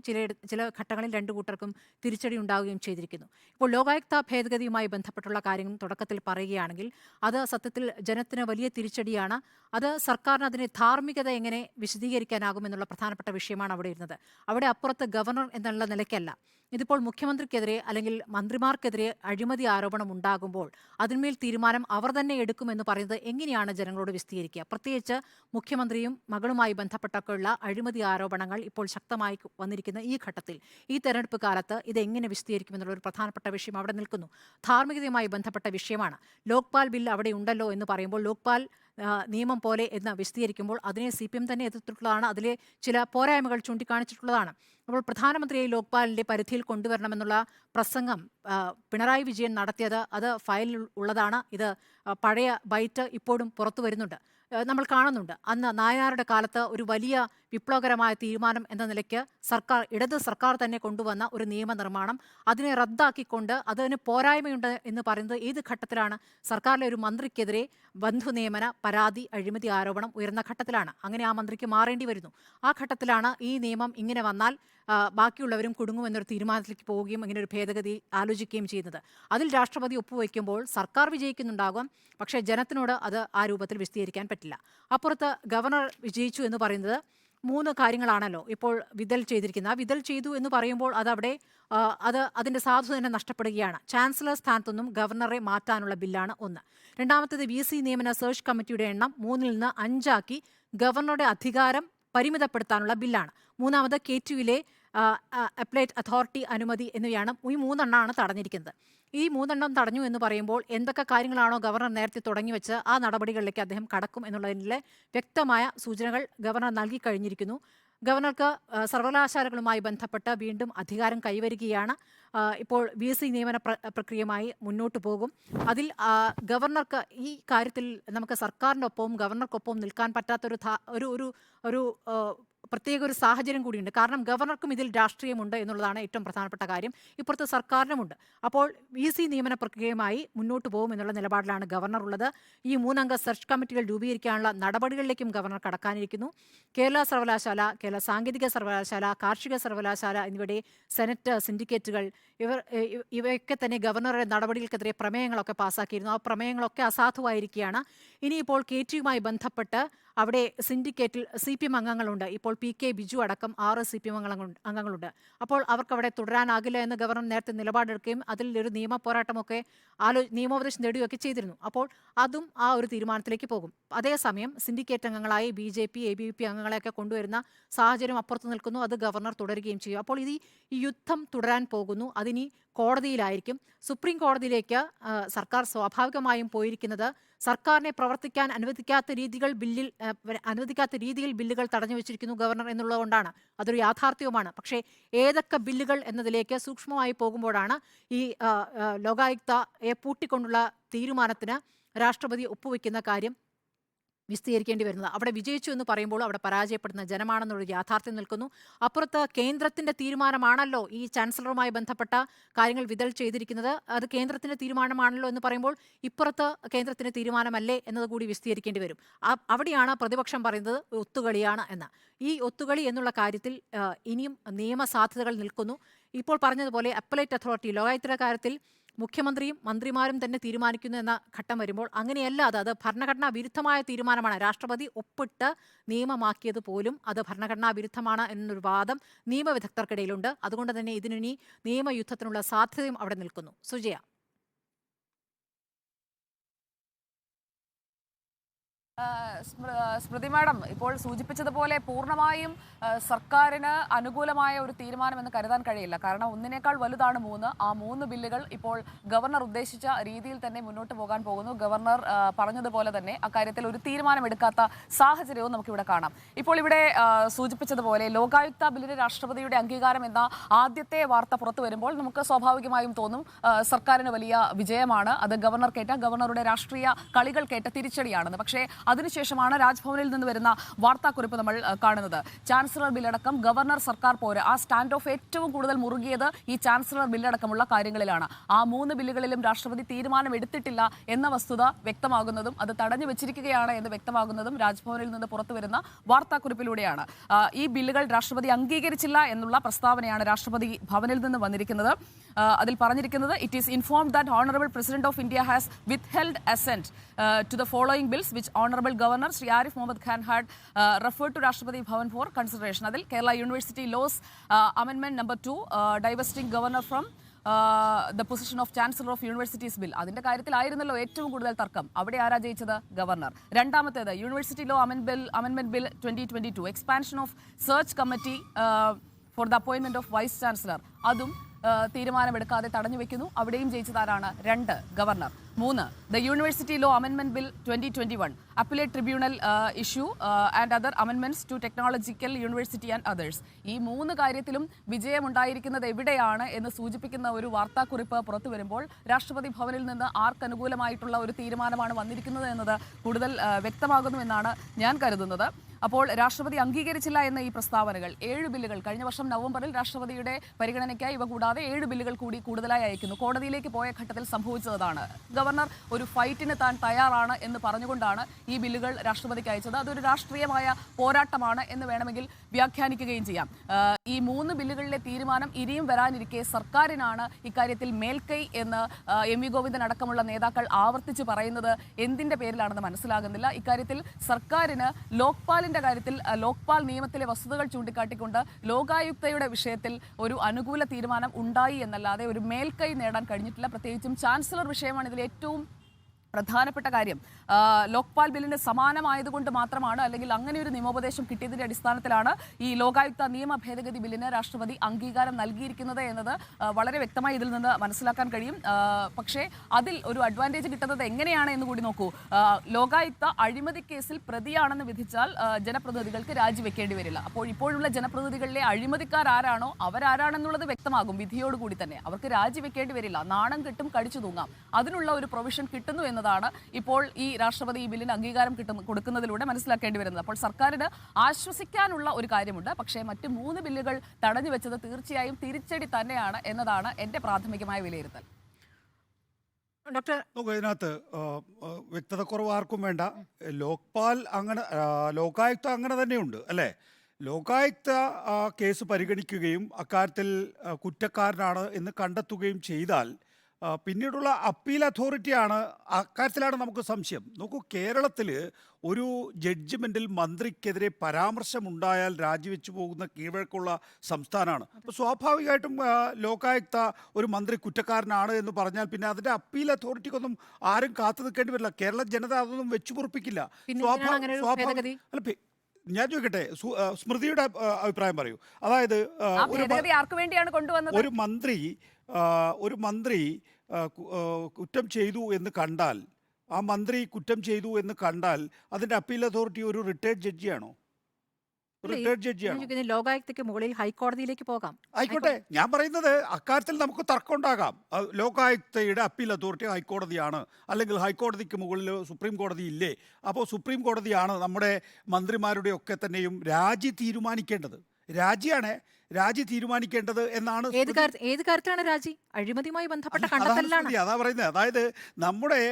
ചില ഘട്ടങ്ങളിൽ രണ്ടു കൂട്ടർക്കും തിരിച്ചടി ഉണ്ടാവുകയും ചെയ്തിരിക്കുന്നു. ഇപ്പോൾ ലോകായുക്ത ഭേദഗതിയുമായി ബന്ധപ്പെട്ടുള്ള കാര്യങ്ങൾ തുടക്കത്തിൽ പറയുകയാണെങ്കിൽ അത് സത്യത്തിൽ ജനത്തിന് വലിയ തിരിച്ചടിയാണ്. അത് സർക്കാരിന് അതിനെ ധാർമ്മികത എങ്ങനെ വിശദീകരിക്കാനാകുമെന്നുള്ള പ്രധാനപ്പെട്ട വിഷയമാണ് അവിടെ ഇരുന്നത്. അവിടെ അപ്പുറത്ത് ഗവർണർ എന്നുള്ള നിലയ്ക്കല്ല, ഇതിപ്പോൾ മുഖ്യമന്ത്രിക്കെതിരെ അല്ലെങ്കിൽ മന്ത്രിമാർക്കെതിരെ അഴിമതി ആരോപണം ഉണ്ടാകുമ്പോൾ അതിന്മേൽ തീരുമാനം അവർ തന്നെ എടുക്കുമെന്ന് പറയുന്നത് എങ്ങനെയാണ് ജനങ്ങളോട് വിശദീകരിക്കുക? പ്രത്യേകിച്ച് മുഖ്യമന്ത്രിയും മകളുമായി ബന്ധപ്പെട്ടൊക്കെയുള്ള അഴിമതി ആരോപണങ്ങൾ ഇപ്പോൾ ശക്തമായി വന്നിരിക്കുന്ന ഈ ഘട്ടത്തിൽ, ഈ തെരഞ്ഞെടുപ്പ് കാലത്ത് ഇത് എങ്ങനെ വിശദീകരിക്കുമെന്നുള്ള ഒരു പ്രധാനപ്പെട്ട വിഷയം അവിടെ നിൽക്കുന്നു. ധാർമ്മികതയുമായി ബന്ധപ്പെട്ട വിഷയമാണ്. ലോക്പാൽ ബിൽ അവിടെ ഉണ്ടല്ലോ എന്ന് പറയുമ്പോൾ ലോക്പാൽ നിയമം പോലെ എന്ന് വിശദീകരിക്കുമ്പോൾ അതിനെ CPM തന്നെ എതിർത്തിട്ടുള്ളതാണ്. അതിലെ ചില പോരായ്മകൾ ചൂണ്ടിക്കാണിച്ചിട്ടുള്ളതാണ്. അപ്പോൾ പ്രധാനമന്ത്രിയെ ലോക്പാലിൻ്റെ പരിധിയിൽ കൊണ്ടുവരണമെന്നുള്ള പ്രസംഗം പിണറായി വിജയൻ നടത്തിയത് അത് ഫയലിൽ ഉള്ളതാണ്. ഇത് പഴയ ബൈറ്റ് ഇപ്പോഴും പുറത്തു വരുന്നുണ്ട്, നമ്മൾ കാണുന്നുണ്ട്. അന്ന് നായനാരുടെ കാലത്ത് ഒരു വലിയ വിപ്ലവകരമായ തീരുമാനം എന്ന നിലയ്ക്ക് ഇടത് സർക്കാർ തന്നെ കൊണ്ടുവന്ന ഒരു നിയമനിർമ്മാണം, അതിനെ റദ്ദാക്കിക്കൊണ്ട് അതിന് പോരായ്മയുണ്ട് എന്ന് പറയുന്നത് ഏത് ഘട്ടത്തിലാണ്? സർക്കാരിലെ ഒരു മന്ത്രിക്കെതിരെ ബന്ധു നിയമന പരാതി, അഴിമതി ആരോപണം ഉയർന്ന ഘട്ടത്തിലാണ്. അങ്ങനെ ആ മന്ത്രിക്ക് മാറേണ്ടി വരുന്നു. ആ ഘട്ടത്തിലാണ് ഈ നിയമം ഇങ്ങനെ വന്നാൽ ബാക്കിയുള്ളവരും കുടുങ്ങുമെന്നൊരു തീരുമാനത്തിലേക്ക് പോവുകയും ഇങ്ങനെ ഒരു ഭേദഗതി ആലോചിക്കുകയും ചെയ്യുന്നത്. അതിൽ രാഷ്ട്രപതി ഒപ്പുവയ്ക്കുമ്പോൾ സർക്കാർ വിജയിക്കുന്നുണ്ടാകും, പക്ഷേ ജനത്തിനോട് അത് ആ രൂപത്തിൽ വിശദീകരിക്കാൻ പറ്റില്ല. അപ്പുറത്ത് ഗവർണർ വിജയിച്ചു എന്ന് പറയുന്നത് 3 കാര്യങ്ങളാണല്ലോ ഇപ്പോൾ വിതൽ ചെയ്തിരിക്കുന്നത്. ആ വിതൽ ചെയ്തു എന്ന് പറയുമ്പോൾ അതവിടെ അതിൻ്റെ സാധുത തന്നെ നഷ്ടപ്പെടുകയാണ്. ചാൻസലർ സ്ഥാനത്തുനിന്നും ഗവർണറെ മാറ്റാനുള്ള ബില്ലാണ് ഒന്ന്. രണ്ടാമത്തേത് VC നിയമന സെർച്ച് കമ്മിറ്റിയുടെ എണ്ണം 3-ൽ നിന്ന് 5 ആക്കി ഗവർണറുടെ അധികാരം പരിമിതപ്പെടുത്താനുള്ള ബില്ലാണ്. മൂന്നാമത് KTUവിലെ അപ്പലേറ്റ് അതോറിറ്റി അനുമതി എന്നിവയാണ്. ഈ 3 എണ്ണമാണ് തടഞ്ഞിരിക്കുന്നത്. ഈ 3 എണ്ണം തടഞ്ഞു എന്ന് പറയുമ്പോൾ എന്തൊക്കെ കാര്യങ്ങളാണോ ഗവർണർ നേരത്തെ തുടങ്ങി വെച്ച് ആ നടപടികളിലേക്ക് അദ്ദേഹം കടക്കും എന്നുള്ളതിലെ വ്യക്തമായ സൂചനകൾ ഗവർണർ നൽകിക്കഴിഞ്ഞിരിക്കുന്നു. ഗവർണർക്ക് സർവകലാശാലകളുമായി ബന്ധപ്പെട്ട് വീണ്ടും അധികാരം കൈവരികയാണ്. ഇപ്പോൾ VC നിയമന പ്രക്രിയയുമായി മുന്നോട്ട് പോകും. അതിൽ ഗവർണർക്ക് ഈ കാര്യത്തിൽ നമുക്ക് സർക്കാരിനൊപ്പവും ഗവർണർക്കൊപ്പവും നിൽക്കാൻ പറ്റാത്തൊരു ഒരു പ്രത്യേക ഒരു സാഹചര്യം കൂടിയുണ്ട്. കാരണം ഗവർണർക്കും ഇതിൽ രാഷ്ട്രീയമുണ്ട് എന്നുള്ളതാണ് ഏറ്റവും പ്രധാനപ്പെട്ട കാര്യം. ഇപ്പുറത്ത് സർക്കാരിനുമുണ്ട്. അപ്പോൾ VC നിയമന പ്രക്രിയയുമായി മുന്നോട്ട് പോകും എന്നുള്ള നിലപാടിലാണ് ഗവർണർ ഉള്ളത്. ഈ 3 അംഗ സെർച്ച് കമ്മിറ്റികൾ രൂപീകരിക്കാനുള്ള നടപടികളിലേക്കും ഗവർണർ കടക്കാനിരിക്കുന്നു. കേരള സർവകലാശാല, കേരള സാങ്കേതിക സർവകലാശാല, കാർഷിക സർവകലാശാല എന്നിവയുടെ സെനറ്റ് സിൻഡിക്കേറ്റുകൾ ഇവയൊക്കെ തന്നെ ഗവർണറുടെ നടപടികൾക്കെതിരെ പ്രമേയങ്ങളൊക്കെ പാസ്സാക്കിയിരുന്നു. ആ പ്രമേയങ്ങളൊക്കെ അസാധുവായിരിക്കുകയാണ്. ഇനിയിപ്പോൾ KTUമായി ബന്ധപ്പെട്ട് അവിടെ സിൻഡിക്കേറ്റിൽ CPM അംഗങ്ങളുണ്ട്. ഇപ്പോൾ PK ബിജു അടക്കം 6 CPM അംഗങ്ങളുണ്ട്. അപ്പോൾ അവർക്കവിടെ തുടരാനാകില്ല എന്ന് ഗവർണർ നേരത്തെ നിലപാടെടുക്കുകയും അതിൽ ഒരു നിയമ പോരാട്ടമൊക്കെ നിയമോപദേശം നേടുകയൊക്കെ ചെയ്തിരുന്നു. അപ്പോൾ അതും ആ ഒരു തീരുമാനത്തിലേക്ക് പോകും. അതേസമയം സിൻഡിക്കേറ്റ് അംഗങ്ങളായി BJP, ABVP അംഗങ്ങളെയൊക്കെ കൊണ്ടുവരുന്ന സാഹചര്യം അപ്പുറത്ത് നിൽക്കുന്നു. അത് ഗവർണർ തുടരുകയും ചെയ്യും. അപ്പോൾ ഈ യുദ്ധം തുടരാൻ പോകുന്നു. അതിനി കോടതിയിലായിരിക്കും. സുപ്രീം കോടതിയിലേക്ക് സർക്കാർ സ്വാഭാവികമായും പോയിരിക്കുന്നത് സർക്കാരിനെ പ്രവർത്തിക്കാൻ അനുവദിക്കാത്ത രീതിയിൽ ബില്ലുകൾ തടഞ്ഞു വെച്ചിരിക്കുന്നു ഗവർണർ എന്നുള്ളതുകൊണ്ടാണ്. അതൊരു യാഥാർത്ഥ്യവുമാണ്. പക്ഷേ ഏതൊക്കെ ബില്ലുകൾ എന്നതിലേക്ക് സൂക്ഷ്മമായി പോകുമ്പോഴാണ് ഈ ലോകായുക്തയെ പൂട്ടിക്കൊണ്ടുള്ള തീരുമാനത്തിന് രാഷ്ട്രപതി ഒപ്പുവെക്കുന്ന കാര്യം വിശദീകരിക്കേണ്ടി വരുന്നത്. അവിടെ വിജയിച്ചു എന്ന് പറയുമ്പോൾ അവിടെ പരാജയപ്പെടുന്ന ജനമാണെന്നൊരു യാഥാർത്ഥ്യം നിൽക്കുന്നു. അപ്പുറത്ത് കേന്ദ്രത്തിന്റെ തീരുമാനമാണല്ലോ ഈ ചാൻസലറുമായി ബന്ധപ്പെട്ട കാര്യങ്ങൾ വിതൽ ചെയ്തിരിക്കുന്നത്. അത് കേന്ദ്രത്തിന്റെ തീരുമാനമാണല്ലോ എന്ന് പറയുമ്പോൾ ഇപ്പുറത്ത് കേന്ദ്രത്തിന്റെ തീരുമാനമല്ലേ എന്നതുകൂടി വിശദീകരിക്കേണ്ടി വരും. അവിടെയാണ് പ്രതിപക്ഷം പറയുന്നത് ഒത്തുകളിയാണ് എന്ന്. ഈ ഒത്തുകളി എന്നുള്ള കാര്യത്തിൽ ഇനിയും നിയമസാധ്യതകൾ നിൽക്കുന്നു. ഇപ്പോൾ പറഞ്ഞതുപോലെ അപ്പലേറ്റ് അതോറിറ്റി ലോകായുക്തയുടെ കാര്യത്തിൽ മുഖ്യമന്ത്രിയും മന്ത്രിമാരും തന്നെ തീരുമാനിക്കുന്നു എന്ന ഘട്ടം വരുമ്പോൾ അങ്ങനെയല്ല. അത് ഭരണഘടനാ വിരുദ്ധമായ തീരുമാനമാണ്. രാഷ്ട്രപതി ഒപ്പിട്ട് നിയമമാക്കിയത് പോലും അത് ഭരണഘടനാ വിരുദ്ധമാണ് എന്നൊരു വാദം നിയമവിദഗ്ധർക്കിടയിലുണ്ട്. അതുകൊണ്ട് തന്നെ ഇതിനി നിയമയുദ്ധത്തിനുള്ള സാധ്യതയും അവിടെ നിൽക്കുന്നു. സുജയ, സ്മൃതി മാഡം ഇപ്പോൾ സൂചിപ്പിച്ചതുപോലെ പൂർണ്ണമായും സർക്കാരിന് അനുകൂലമായ ഒരു തീരുമാനമെന്ന് കരുതാൻ കഴിയില്ല. കാരണം ഒന്നിനേക്കാൾ വലുതാണ് 3. ആ 3 ബില്ലുകൾ ഇപ്പോൾ ഗവർണർ ഉദ്ദേശിച്ച രീതിയിൽ തന്നെ മുന്നോട്ട് പോകാൻ പോകുന്നു. ഗവർണർ പറഞ്ഞതുപോലെ തന്നെ അക്കാര്യത്തിൽ ഒരു തീരുമാനമെടുക്കാത്ത സാഹചര്യവും നമുക്കിവിടെ കാണാം. ഇപ്പോൾ ഇവിടെ സൂചിപ്പിച്ചതുപോലെ ലോകായുക്ത ബില്ലിന് രാഷ്ട്രപതിയുടെ അംഗീകാരം എന്ന ആദ്യത്തെ വാർത്ത പുറത്തു വരുമ്പോൾ നമുക്ക് സ്വാഭാവികമായും തോന്നും സർക്കാരിന് വലിയ വിജയമാണ്, അത് ഗവർണറുടെ രാഷ്ട്രീയ കളികൾ കേട്ട തിരിച്ചടിയാണെന്ന്. പക്ഷേ അതിനുശേഷമാണ് രാജ്ഭവനിൽ നിന്ന് വരുന്ന വാർത്താക്കുറിപ്പ് നമ്മൾ കാണുന്നത്. ചാൻസലർ ബില്ലടക്കം ഗവർണർ സർക്കാർ പോര്, ആ സ്റ്റാൻഡ് ഓഫ് ഏറ്റവും കൂടുതൽ മുറുകിയത് ഈ ചാൻസലർ ബില്ലടക്കമുള്ള കാര്യങ്ങളിലാണ്. ആ 3 ബില്ലുകളിലും രാഷ്ട്രപതി തീരുമാനം എടുത്തിട്ടില്ല എന്ന വസ്തുത വ്യക്തമാകുന്നതും അത് തടഞ്ഞു വെച്ചിരിക്കുകയാണ് എന്ന് വ്യക്തമാകുന്നതും രാജ്ഭവനിൽ നിന്ന് പുറത്തു വരുന്ന വാർത്താക്കുറിപ്പിലൂടെയാണ്. ഈ ബില്ലുകൾ രാഷ്ട്രപതി അംഗീകരിച്ചില്ല എന്നുള്ള പ്രസ്താവനയാണ് രാഷ്ട്രപതി ഭവനിൽ നിന്ന് വന്നിരിക്കുന്നത്. അതിൽ പറഞ്ഞിരിക്കുന്നത്, it is informed that honourable president of India has withheld assent to the following bills which honorable governor Sri Arif Mohammad Khan had referred to Rashtrapati Bhavan for consideration. അതിൽ Kerala university laws amendment number 2 divesting governor from the position of chancellor of universities bill. അതിന്റെ കാര്യത്തിലായിരുന്നല്ലോ ഏറ്റവും കൂടുതൽ തർക്കം. അവിടെ ആരാ ജയിച്ചത്? ഗവർണർ. രണ്ടാമത്തേത് university law amendment bill 2022 expansion of search committee for the appointment of vice chancellor. അതും തീരുമാനമെടുക്കാതെ തടഞ്ഞു വെക്കുന്നു. അവിടെയും ജയിച്ചതാരാണ്? 2 ഗവർണർ. 3 ദ യൂണിവേഴ്സിറ്റി ലോ അമെൻമെന്റ് bill 2021 appellate tribunal issue and other അമെൻമെന്റ്സ് to technological university and others. ഈ 3 കാര്യത്തിലും വിജയമുണ്ടായിരിക്കുന്നത് എവിടെയാണ് എന്ന് സൂചിപ്പിക്കുന്ന ഒരു വാർത്താക്കുറിപ്പ് പുറത്തു വരുമ്പോൾ രാഷ്ട്രപതി ഭവനിൽ നിന്ന് ആർക്കനുകൂലമായിട്ടുള്ള ഒരു തീരുമാനമാണ് വന്നിരിക്കുന്നത് എന്നത് കൂടുതൽ വ്യക്തമാകുന്നു എന്നാണ് ഞാൻ കരുതുന്നത്. അപ്പോൾ രാഷ്ട്രപതി അംഗീകരിച്ചില്ല എന്ന ഈ പ്രസ്താവനകൾ 7 ബില്ലുകൾ കഴിഞ്ഞ വർഷം നവംബറിൽ രാഷ്ട്രപതിയുടെ പരിഗണനയ്ക്കായി ഇവ കൂടാതെ 7 ബില്ലുകൾ കൂടി കൂടുതലായി അയക്കുന്നു. കോടതിയിലേക്ക് പോയ ഘട്ടത്തിൽ സംഭവിച്ചതാണ്. ഗവർണർ ഒരു ഫൈറ്റിന് താൻ തയ്യാറാണ് എന്ന് പറഞ്ഞുകൊണ്ടാണ് ഈ ബില്ലുകൾ രാഷ്ട്രപതിക്ക് അയച്ചത്. അതൊരു രാഷ്ട്രീയമായ പോരാട്ടമാണ് എന്ന് വേണമെങ്കിൽ വ്യാഖ്യാനിക്കുകയും ചെയ്യാം. ഈ 3 ബില്ലുകളിലെ തീരുമാനം ഇനിയും വരാനിരിക്കെ സർക്കാരിനാണ് ഇക്കാര്യത്തിൽ മേൽക്കൈ എന്ന് എം വി ഗോവിന്ദൻ അടക്കമുള്ള നേതാക്കൾ ആവർത്തിച്ച് പറയുന്നത് എന്തിന്റെ പേരിലാണെന്ന് മനസ്സിലാകുന്നില്ല. ഇക്കാര്യത്തിൽ സർക്കാരിന് ലോക്പാലിന്റെ കാര്യത്തിൽ ലോക്പാൽ നിയമത്തിലെ വസ്തുതകൾ ചൂണ്ടിക്കാട്ടിക്കൊണ്ട് ലോകായുക്തയുടെ വിഷയത്തിൽ ഒരു അനുകൂല തീരുമാനം ഉണ്ടായി എന്നല്ലാതെ ഒരു മേൽക്കൈ നേടാൻ കഴിഞ്ഞിട്ടില്ല. പ്രത്യേകിച്ചും ചാൻസലർ വിഷയമാണ് ഇതിൽ ഏറ്റവും പ്രധാനപ്പെട്ട കാര്യം. ലോക്പാൽ ബില്ലിന് സമാനമായതുകൊണ്ട് മാത്രമാണ്, അല്ലെങ്കിൽ അങ്ങനെ ഒരു നിയമോപദേശം കിട്ടിയതിന്റെ അടിസ്ഥാനത്തിലാണ് ഈ ലോകായുക്ത നിയമ ഭേദഗതി ബില്ലിന് രാഷ്ട്രപതി അംഗീകാരം നൽകിയിരിക്കുന്നത് എന്നത് വളരെ വ്യക്തമായി ഇതിൽ നിന്ന് മനസ്സിലാക്കാൻ കഴിയും. പക്ഷേ അതിൽ ഒരു അഡ്വാൻറ്റേജ് കിട്ടുന്നത് എങ്ങനെയാണ് എന്ന് കൂടി നോക്കൂ. ലോകായുക്ത അഴിമതി കേസിൽ പ്രതിയാണെന്ന് വിധിച്ചാൽ ജനപ്രതിനിധികൾക്ക് രാജിവെക്കേണ്ടി വരില്ല. അപ്പോൾ ഇപ്പോഴുള്ള ജനപ്രതിനിധികളിലെ അഴിമതിക്കാർ ആരാണോ അവരാരാണെന്നുള്ളത് വ്യക്തമാകും വിധിയോടുകൂടി തന്നെ. അവർക്ക് രാജിവെക്കേണ്ടി വരില്ല, നാണം കെട്ടും കടിച്ചു തൂങ്ങാം. അതിനുള്ള ഒരു പ്രൊവിഷൻ കിട്ടുന്നു എന്നതാണ് ഇപ്പോൾ ഈ രാഷ്ട്രപതി ഈ ബില്ലിന് അംഗീകാരം കൊടുക്കുന്നതിലൂടെ മനസ്സിലാക്കേണ്ടി വരുന്നത്. അപ്പോൾ സർക്കാരിന് ആശ്വസിക്കാനുള്ള ഒരു കാര്യമുണ്ട്. പക്ഷേ മറ്റ് 3 ബില്ലുകൾ തടഞ്ഞു വെച്ചത് തീർച്ചയായും തിരിച്ചടി തന്നെയാണ് എന്നതാണ് എൻ്റെ പ്രാഥമികമായ വിലയിരുത്തൽ. ഡോക്ടർ ഇതിനകത്ത് വ്യക്തത കുറവ് ആർക്കും വേണ്ട. ലോക്പാൽ അങ്ങനെ ലോകായുക്ത അങ്ങനെ തന്നെയുണ്ട് അല്ലേ? ലോകായുക്ത കേസ് പരിഗണിക്കുകയും അക്കാര്യത്തിൽ കുറ്റക്കാരനാണ് എന്ന് കണ്ടെത്തുകയും ചെയ്താൽ പിന്നീടുള്ള അപ്പീൽ അതോറിറ്റിയാണ്. അക്കാര്യത്തിലാണ് നമുക്ക് സംശയം. നോക്കൂ, കേരളത്തിൽ ഒരു ജഡ്ജ്മെൻറ്റിൽ മന്ത്രിക്കെതിരെ പരാമർശമുണ്ടായാൽ രാജിവെച്ചു പോകുന്ന കീഴ്വഴക്കമുള്ള സംസ്ഥാനമാണ്. അപ്പോൾ സ്വാഭാവികമായിട്ടും ലോകായുക്ത ഒരു മന്ത്രി കുറ്റക്കാരനാണ് എന്ന് പറഞ്ഞാൽ പിന്നെ അതിൻ്റെ അപ്പീൽ അതോറിറ്റിക്കൊന്നും ആരും കാത്തു നിൽക്കേണ്ടി വരില്ല. കേരള ജനത അതൊന്നും വെച്ചു പൊറുപ്പിക്കില്ല. അല്ല, ഞാൻ ചോദിക്കട്ടെ, സ്മൃതിയുടെ അഭിപ്രായം പറയൂ. അതായത് ഒരു മന്ത്രി കുറ്റം ചെയ്തു എന്ന് കണ്ടാൽ, ആ മന്ത്രി കുറ്റം ചെയ്തു എന്ന് കണ്ടാൽ അതിന്റെ അപ്പീൽ അതോറിറ്റി ഒരു റിട്ടയർഡ് ജഡ്ജിയാണോ? ലോകായുക്തയ്ക്ക് മുകളിൽ ഹൈക്കോടതിയിലേക്ക് പോകാം. ആയിക്കോട്ടെ, ഞാൻ പറയുന്നത് അക്കാര്യത്തിൽ നമുക്ക് തർക്കം ഉണ്ടാകാം. ലോകായുക്തയുടെ അപ്പീൽ അതോറിറ്റി ഹൈക്കോടതിയാണ്, അല്ലെങ്കിൽ ഹൈക്കോടതിക്ക് മുകളിൽ സുപ്രീം കോടതി ഇല്ലേ? അപ്പോൾ സുപ്രീം കോടതിയാണ് നമ്മുടെ മന്ത്രിമാരുടെ ഒക്കെ തന്നെയും രാജി തീരുമാനിക്കേണ്ടത്. രാജി തീരുമാനിക്കേണ്ടത് എന്നാണ്. ഏത് കാര്യത്തിലാണ് രാജി? അഴിമതിയുമായി ബന്ധപ്പെട്ട കണ്ടെത്തലാണ്. അതാ പറയുന്നത്. അതായത് നമ്മുടെ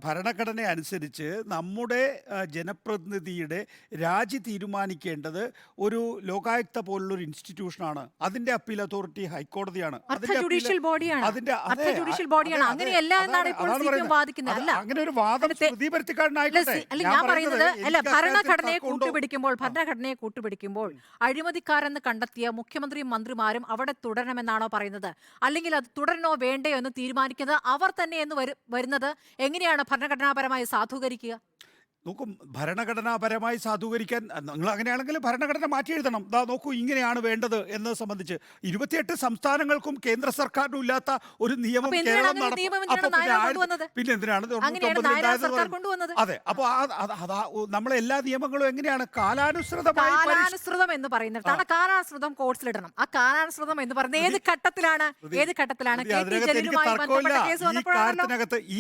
ഭരണഘടന അനുസരിച്ച് നമ്മുടെ ജനപ്രതിനിധിയുടെ രാജി തീരുമാനിക്കേണ്ടത് ഒരു ലോകായുക്ത പോലുള്ളൊരു ഇൻസ്റ്റിറ്റ്യൂഷനാണ്. അതിന്റെ അപ്പീൽ അതോറിറ്റി ഹൈക്കോടതിയാണ്. ജുഡീഷ്യൽ ബോഡിയാണ്. അങ്ങനെ ഒരു വാദം സ്മൃതിപരത്തിക്കാരനായിക്കോട്ടെ. ഞാൻ പറയുന്നത് ഭരണഘടനയെ കൂട്ടുപിടിക്കുമ്പോൾ അഴിമതിക്കാരെന്ന് കണ്ടെത്തിയ മുഖ്യമന്ത്രിയും മന്ത്രിമാരും അവിടെ തുടരണമെന്നാണോ പറയുന്നത്? അല്ലെങ്കിൽ അത് തുടരണോ വേണ്ടയോ എന്ന് തീരുമാനിക്കുന്നത് അവർ തന്നെ എന്ന് വരുന്നത് എങ്ങനെയാണ് ഭരണഘടനാപരമായി സാധൂകരിക്കുക? നോക്കും, ഭരണഘടനാപരമായി സാധൂകരിക്കാൻ നിങ്ങൾ അങ്ങനെയാണെങ്കിൽ ഭരണഘടന മാറ്റി എഴുതണം. നോക്കൂ, ഇങ്ങനെയാണ് വേണ്ടത് എന്നത് സംബന്ധിച്ച് 28 സംസ്ഥാനങ്ങൾക്കും കേന്ദ്ര സർക്കാരിനും ഇല്ലാത്ത ഒരു നിയമം കേരളം പിന്നെ എന്തിനാണ്? അതെ, അപ്പോൾ നമ്മളെ എല്ലാ നിയമങ്ങളും എങ്ങനെയാണ് കാലാനുസൃതം എന്ന് പറയുന്നത്? കാലാനുസൃതം കോഴ്സിലിടണം. ആ കാലാനുസൃതം എന്ന് പറയുന്നത് ഏത് ഘട്ടത്തിലാണ്?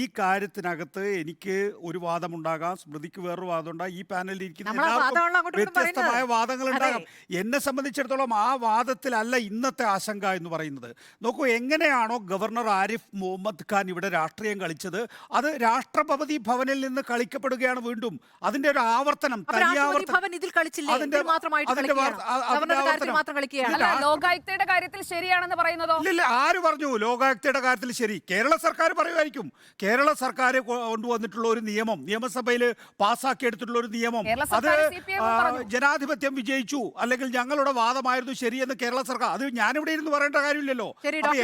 ഈ കാര്യത്തിനകത്ത് എനിക്ക് ഒരു വാദമുണ്ടാകാം, സ്മൃതി പാനലിലേക്ക് വേറൊരു വാദമുണ്ട്, ഈ പാനലിൽ ഇരിക്കുന്ന നമ്മളാ വാദമാണല്ലോ അങ്ങോട്ടും ഇങ്ങോട്ടും വ്യത്യസ്തമായ പറയുന്നത്. വാദങ്ങൾ ഉണ്ടാകാം. അതെ. എന്നെ സംബന്ധിച്ചിടത്തോളം ആ വാദത്തിലല്ല ഇന്നത്തെ ആശങ്ക എന്ന് പറയുന്നത്. നോക്കൂ, എങ്ങനെയാണോ ഗവർണർ ആരിഫ് മുഹമ്മദ് ഖാൻ ഇവിടെ രാഷ്ട്രീയം കളിച്ചത്, അത് രാഷ്ട്രപതി ഭവനിൽ നിന്ന് കളിക്കപ്പെടുകയാണ് വീണ്ടും. അതിന്റെ ഒരു ആവർത്തനം, അപ്പൊ രാഷ്ട്രപതി തനിയാവർത്തനം. ഭവൻ ഇതിൽ കളിച്ചില്ലേ? അതിന്റെ- ഇതിൽ മാത്രമായിട്ട് അതിന്റെ കളിക്കുകയാണ്. അതിന്റെ ഗവർണറുടെ കാര്യത്തിൽ ആവർത്തനം. മാത്രം കളിക്കുകയാണ്. അല്ല, ലോകായുക്തയുടെ കാര്യത്തിൽ ശരിയാണെന്ന് പറയുന്നതോ? ഇല്ല, ആര് പറഞ്ഞു ലോകായുക്തയുടെ കാര്യത്തിൽ ശരി? കേരള സർക്കാർ പറയുമായിരിക്കും. കേരള സർക്കാർ കൊണ്ടുവന്നിട്ടുള്ള ഒരു നിയമം, നിയമസഭയിൽ പാസ്സാക്കിയെടുത്തിട്ടുള്ള ഒരു നിയമം, കേരള അത് സർക്കാർ CPM പറഞ്ഞു. ജനാധിപത്യം വിജയിച്ചു, അല്ലെങ്കിൽ ഞങ്ങളുടെ വാദമായിരുന്നു ശരിയെന്ന് കേരള സർക്കാർ, അത് ഞാനിവിടെ ഇരുന്ന് പറയേണ്ട കാര്യമില്ലല്ലോ. ശരി, അപ്പൊ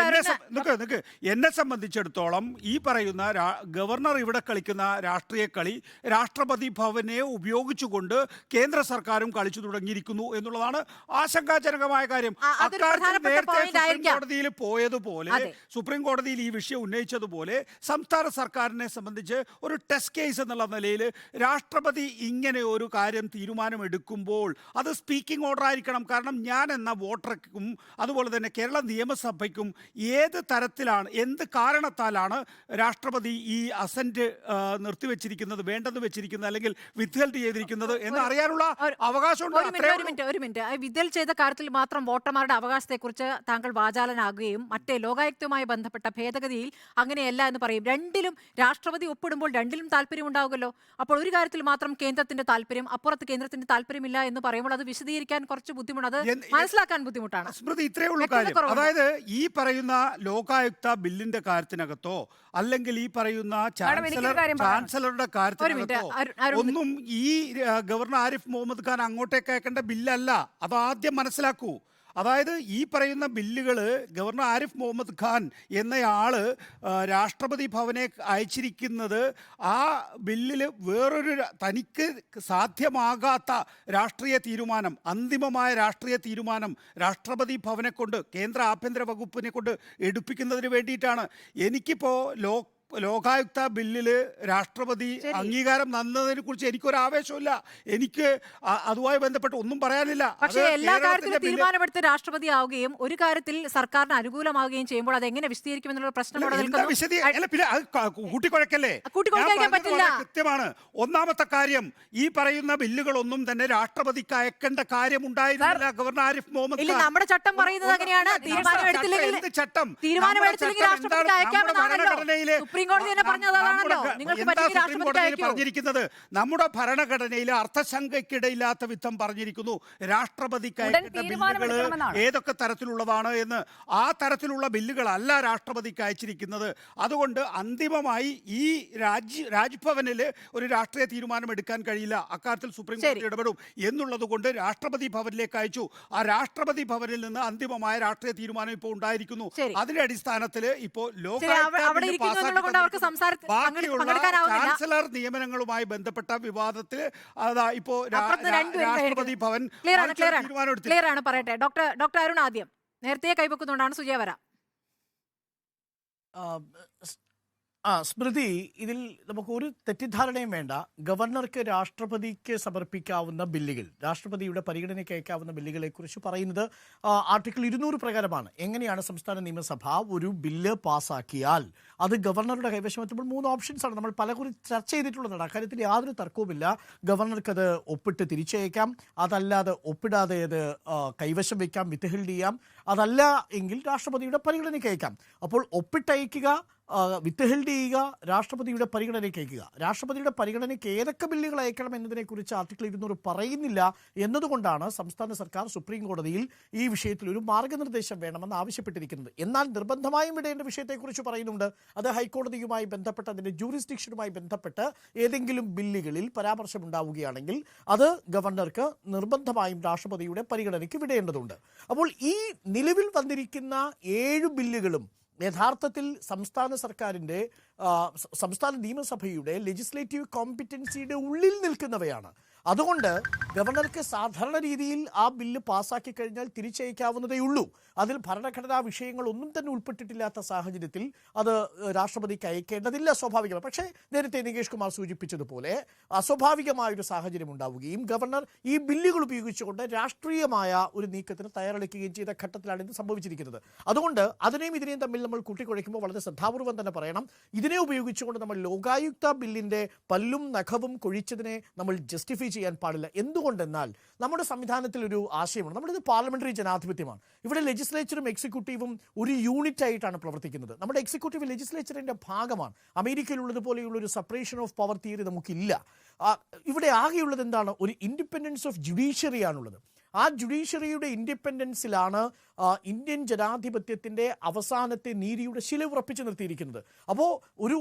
ഡോക്ടർ എന്നെ സംബന്ധിച്ചിടത്തോളം ഈ പറയുന്ന ഗവർണർ ഇവിടെ കളിക്കുന്ന രാഷ്ട്രീയ കളി രാഷ്ട്രപതി ഭവനെ ഉപയോഗിച്ചുകൊണ്ട് കേന്ദ്ര സർക്കാരും കളിച്ചു തുടങ്ങിയിരിക്കുന്നു എന്നുള്ളതാണ് ആശങ്കാജനകമായ കാര്യം. അതൊരു അക്കാര്യത്തിൽ പ്രധാനപ്പെട്ട നേരത്തെ point സുപ്രീം ആയിരിക്കാം. കോടതിയിൽ പോയതുപോലെ, അതെ. സുപ്രീം കോടതിയിൽ ഈ വിഷയം ഉന്നയിച്ചതുപോലെ സംസ്ഥാന സർക്കാരിനെ സംബന്ധിച്ച് ഒരു ടെസ്റ്റ് കേസ് എന്നുള്ള നിലയിൽ രാഷ്ട്രപതി ഇങ്ങനെ ഒരു കാര്യം തീരുമാനമെടുക്കുമ്പോൾ അത് സ്പീക്കിംഗ് ഓർഡർ ആയിരിക്കണം. കാരണം ഞാൻ എന്ന വോട്ടർക്കും അതുപോലെ തന്നെ കേരള നിയമസഭയ്ക്കും ഏത് തരത്തിലാണ്, എന്ത് കാരണത്താലാണ് രാഷ്ട്രപതി ഈ അസന്റ് നിർത്തിവെച്ചിരിക്കുന്നത്, വേണ്ടെന്ന് വെച്ചിരിക്കുന്നത്, അല്ലെങ്കിൽ വിത്ത്ഹെൽഡ് ചെയ്തിരിക്കുന്നത് എന്ന് അറിയാനുള്ള അവകാശമുണ്ട്. ഒരു മിനിറ്റ് വിദ്യൽ ചെയ്ത കാര്യത്തിൽ മാത്രം വോട്ടർമാരുടെ അവകാശത്തെക്കുറിച്ച് താങ്കൾ വാചാലനാകുകയും മറ്റേ ലോകായുക്തവുമായി ബന്ധപ്പെട്ട ഭേദഗതിയിൽ അങ്ങനെയല്ല എന്ന് പറയും. രണ്ടിലും രാഷ്ട്രപതി ഒപ്പിടുമ്പോൾ രണ്ടിലും താല്പര്യം ഉണ്ടാകുമല്ലോ. അപ്പോൾ ഒരു കാര്യത്തിൽ മാത്രം കേന്ദ്രത്തിന്റെ താല്പര്യം, അപ്പുറത്ത് കേന്ദ്രത്തിന്റെ താല്പര്യമില്ല എന്ന് പറയുമ്പോൾ അത് വിശദീകരിക്കാൻ കുറച്ച് ബുദ്ധിമുട്ട്, അത് മനസ്സിലാക്കാൻ ബുദ്ധിമുട്ടാണ്. സ്മൃതി, ഇത്രയേ ഉള്ളൂ കാര്യം. അതായത് ഈ പറയുന്ന ലോകായുക്ത ബില്ലിന്റെ കാര്യത്തിനകത്തോ അല്ലെങ്കിൽ ഈ പറയുന്ന ചാൻസലറുടെ കാര്യത്തിനകത്തോ ഒന്നും ഈ ഗവർണർ ആരിഫ് മുഹമ്മദ് ഖാൻ അങ്ങോട്ടേക്ക് അയക്കേണ്ട ബില്ലല്ല. അത് ആദ്യം മനസ്സിലാക്കൂ. അതായത് ഈ പറയുന്ന ബില്ലുകൾ ഗവർണർ ആരിഫ് മുഹമ്മദ് ഖാൻ എന്നയാള് രാഷ്ട്രപതി ഭവനെ അയച്ചിരിക്കുന്നത് ആ ബില്ലിൽ വേറൊരു തനിക്ക് സാധ്യമാകാത്ത രാഷ്ട്രീയ തീരുമാനം, അന്തിമമായ രാഷ്ട്രീയ തീരുമാനം രാഷ്ട്രപതി ഭവനെ കൊണ്ട്, കേന്ദ്ര ആഭ്യന്തര വകുപ്പിനെ കൊണ്ട് എടുപ്പിക്കുന്നതിന് വേണ്ടിയിട്ടാണ്. എനിക്കിപ്പോൾ ലോകായുക്ത ബില്ലില് രാഷ്ട്രപതി അംഗീകാരം തന്നതിനെ കുറിച്ച് എനിക്കൊരു ആവേശമില്ല. എനിക്ക് അതുമായി ബന്ധപ്പെട്ട് ഒന്നും പറയാനില്ല. പക്ഷേ എല്ലാ കാര്യത്തിലും തീരുമാനമെടുത്ത് രാഷ്ട്രപതി ആവുകയും ഒരു കാര്യത്തിൽ സർക്കാരിന് അനുകൂലമാവുകയും ചെയ്യുമ്പോൾ അത് എങ്ങനെ വിശദീകരിക്കുമെന്നുള്ള പ്രശ്നം അവിടെ നിൽക്കുന്നു. കൂട്ടിക്കുഴക്കല്ലേ? കൂട്ടിക്കുഴയ്ക്കാൻ പറ്റില്ല. കൃത്യമാണ്. ഒന്നാമത്തെ കാര്യം, ഈ പറയുന്ന ബില്ലുകളൊന്നും തന്നെ രാഷ്ട്രപതിക്ക് അയക്കേണ്ട കാര്യം ഉണ്ടായിരുന്നില്ല ഗവർണർ ആരിഫ് മുഹമ്മദ് ഖാൻ. നമ്മുടെ ചട്ടം പറയുന്നത് അങ്ങനെയാണ്. തീരുമാനമെടുത്തില്ലെങ്കിൽ രാഷ്ട്രപതിക്ക് അയക്കാമെന്നാണല്ലോ. പറഞ്ഞിരിക്കുന്നത് നമ്മുടെ ഭരണഘടനയിൽ അർത്ഥശങ്കയ്ക്കിടയില്ലാത്ത വിധം പറഞ്ഞിരിക്കുന്നു രാഷ്ട്രപതിക്ക് അയക്കേണ്ട ബില്ലുകൾ ഏതൊക്കെ തരത്തിലുള്ളതാണ് എന്ന്. ആ തരത്തിലുള്ള ബില്ലുകളല്ല രാഷ്ട്രപതിക്ക് അയച്ചിരിക്കുന്നത്. അതുകൊണ്ട് അന്തിമമായി ഈ രാജ്ഭവനിൽ ഒരു രാഷ്ട്രീയ തീരുമാനം എടുക്കാൻ കഴിയില്ല. അക്കാര്യത്തിൽ സുപ്രീം കോടതി ഇടപെടും എന്നുള്ളത് കൊണ്ട് രാഷ്ട്രപതി ഭവനിലേക്ക് അയച്ചു. ആ രാഷ്ട്രപതി ഭവനിൽ നിന്ന് അന്തിമമായ രാഷ്ട്രീയ തീരുമാനം ഇപ്പോൾ ഉണ്ടായിരിക്കുന്നു. അതിന്റെ അടിസ്ഥാനത്തിൽ ഇപ്പോൾ ചാൻസലർ നിയമനങ്ങളുമായി ബന്ധപ്പെട്ട വിവാദത്തിൽ ഇപ്പോ രാഷ്ട്രപതി ഭവൻ തീരുമാനമെടുത്തു. പറയട്ടെ ഡോക്ടർ അരുൺ ആദ്യം. നേരത്തെ കൈവെക്കുന്നുകൊണ്ടാണ് സുജയ വര. സ്മൃതി, ഇതിൽ നമുക്ക് ഒരു തെറ്റിദ്ധാരണയും വേണ്ട. ഗവർണർക്ക് രാഷ്ട്രപതിക്ക് സമർപ്പിക്കാവുന്ന ബില്ലുകൾ, രാഷ്ട്രപതിയുടെ പരിഗണനയ്ക്ക് അയക്കാവുന്ന ബില്ലുകളെ കുറിച്ച് പറയുന്നത് ആർട്ടിക്കിൾ 200 പ്രകാരമാണ്. എങ്ങനെയാണ് സംസ്ഥാന നിയമസഭ ഒരു ബില്ല് പാസ്സാക്കിയാൽ അത് ഗവർണറുടെ കൈവശം എത്തുമ്പോൾ 3 ഓപ്ഷൻസ് ആണ്. നമ്മൾ പലകുറി ചർച്ച ചെയ്തിട്ടുള്ളതാണ്. അക്കാര്യത്തിൽ യാതൊരു തർക്കവുമില്ല. ഗവർണർക്ക് അത് ഒപ്പിട്ട് തിരിച്ചയക്കാം, അതല്ലാതെ ഒപ്പിടാതെ അത് കൈവശം വയ്ക്കാം, വിത്ത്ഹെൽഡ് ചെയ്യാം, അതല്ല എങ്കിൽ രാഷ്ട്രപതിയുടെ പരിഗണനയ്ക്ക് അയക്കാം. അപ്പോൾ ഒപ്പിട്ടയക്കുക, വിത്ത്ഹെൽഡ് ചെയ്യുക, രാഷ്ട്രപതിയുടെ പരിഗണനയ്ക്ക് അയക്കുക. രാഷ്ട്രപതിയുടെ പരിഗണനയ്ക്ക് ഏതൊക്കെ ബില്ലുകൾ അയക്കണം എന്നതിനെക്കുറിച്ച് ആർട്ടിക്കിൾ 200 പറയുന്നില്ല എന്നതുകൊണ്ടാണ് സംസ്ഥാന സർക്കാർ സുപ്രീം കോടതിയിൽ ഈ വിഷയത്തിൽ ഒരു മാർഗനിർദ്ദേശം വേണമെന്ന് ആവശ്യപ്പെട്ടിരിക്കുന്നത്. എന്നാൽ നിർബന്ധമായും വിടേണ്ട വിഷയത്തെക്കുറിച്ച് പറയുന്നുണ്ട്. അത് ഹൈക്കോടതിയുമായി ബന്ധപ്പെട്ട്, അതിൻ്റെ ജൂറിസ്ഡിക്ഷനുമായി ബന്ധപ്പെട്ട് ഏതെങ്കിലും ബില്ലുകളിൽ പരാമർശമുണ്ടാവുകയാണെങ്കിൽ അത് ഗവർണർക്ക് നിർബന്ധമായും രാഷ്ട്രപതിയുടെ പരിഗണനയ്ക്ക് വിടേണ്ടതുണ്ട്. അപ്പോൾ ഈ നിലവിൽ വന്നിരിക്കുന്ന 7 ബില്ലുകളും യഥാർത്ഥത്തിൽ സംസ്ഥാന സർക്കാരിൻ്റെ, സംസ്ഥാന നിയമസഭയുടെ ലെജിസ്ലേറ്റീവ് കോമ്പിറ്റൻസിയുടെ ഉള്ളിൽ നിൽക്കുന്നവയാണ്. അതുകൊണ്ട് ഗവർണർക്ക് സാധാരണ രീതിയിൽ ആ ബില്ല് പാസ്സാക്കി കഴിഞ്ഞാൽ തിരിച്ചയക്കാവുന്നതേ ഉള്ളൂ. അതിൽ ഭരണഘടനാ വിഷയങ്ങൾ ഒന്നും തന്നെ ഉൾപ്പെട്ടിട്ടില്ലാത്ത സാഹചര്യത്തിൽ അത് രാഷ്ട്രപതിക്ക് അയക്കേണ്ടതില്ല, സ്വാഭാവികമാണ്. പക്ഷേ നേരത്തെ നികേഷ് കുമാർ സൂചിപ്പിച്ചതുപോലെ അസ്വാഭാവികമായൊരു സാഹചര്യം ഉണ്ടാവുകയും ഗവർണർ ഈ ബില്ലുകൾ ഉപയോഗിച്ചുകൊണ്ട് രാഷ്ട്രീയമായ ഒരു നീക്കത്തിന് തയ്യാറെടുക്കുകയും ചെയ്ത ഘട്ടത്തിലാണ് ഇത് സംഭവിച്ചിരിക്കുന്നത്. അതുകൊണ്ട് അതിനെയും ഇതിനെയും തമ്മിൽ നമ്മൾ കൂട്ടിക്കുഴയ്ക്കുമ്പോൾ വളരെ ശ്രദ്ധാപൂർവം തന്നെ പറയണം, ഇതിനെ ഉപയോഗിച്ചുകൊണ്ട് നമ്മൾ ലോകായുക്ത ബില്ലിൻ്റെ പല്ലും നഖവും കൊഴിച്ചതിനെ നമ്മൾ ജസ്റ്റിഫൈ ചെയ്യാൻ പാടില്ല. എന്തുകൊണ്ടെന്നാൽ നമ്മുടെ സംവിധാനത്തിൽ ഒരു ആശയമാണ്, നമ്മളിത് പാർലമെന്ററി ജനാധിപത്യമാണ്. ഇവിടെ ലെജിസ്ലേച്ചറും എക്സിക്യൂട്ടീവും ഒരു യൂണിറ്റ് ആയിട്ടാണ് പ്രവർത്തിക്കുന്നത്. നമ്മുടെ എക്സിക്യൂട്ടീവ് ലെജിസ്ലേച്ചറിന്റെ ഭാഗമാണ്. അമേരിക്കയിലുള്ളതുപോലെയുള്ള ഒരു സെപ്പറേഷൻ ഓഫ് പവർ തിയറി നമുക്കില്ല. ഇവിടെ ആകെയുള്ളത് എന്താണ്? ഒരു ഇൻഡിപെൻഡൻസ് ഓഫ് ജുഡീഷ്യറി ആണുള്ളത്. ആ ജുഡീഷ്യറിയുടെ ഇൻഡിപെൻഡൻസിലാണ് ഇന്ത്യൻ ജനാധിപത്യത്തിൻ്റെ അവസാനത്തെ നീതിയുടെ ശില ഉറപ്പിച്ചു നിർത്തിയിരിക്കുന്നത്. അപ്പോൾ ഒരു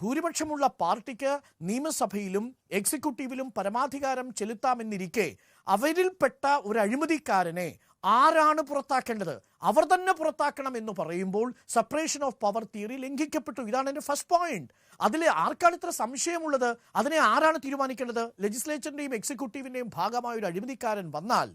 ഭൂരിപക്ഷമുള്ള പാർട്ടിക്ക് നിയമസഭയിലും എക്സിക്യൂട്ടീവിലും പരമാധികാരം ചെലുത്താമെന്നിരിക്കെ അവരിൽപ്പെട്ട ഒരു അഴിമതിക്കാരനെ ആരാണ് പുറത്താക്കേണ്ടത്? അവർ തന്നെ പുറത്താക്കണം എന്ന് പറയുമ്പോൾ സെപ്പറേഷൻ ഓഫ് പവർ തിയറി ലംഘിക്കപ്പെട്ടു. ഇതാണ് എൻ്റെ ഫസ്റ്റ് പോയിന്റ്. അതിൽ ആർക്കാണ് ഇത്ര സംശയമുള്ളത്? അതിനെ ആരാണ് തീരുമാനിക്കേണ്ടത്? ലെജിസ്ലേച്ചറിൻ്റെയും എക്സിക്യൂട്ടീവിൻ്റെയും ഭാഗമായ ഒരു അഴിമതിക്കാരൻ വന്നാൽ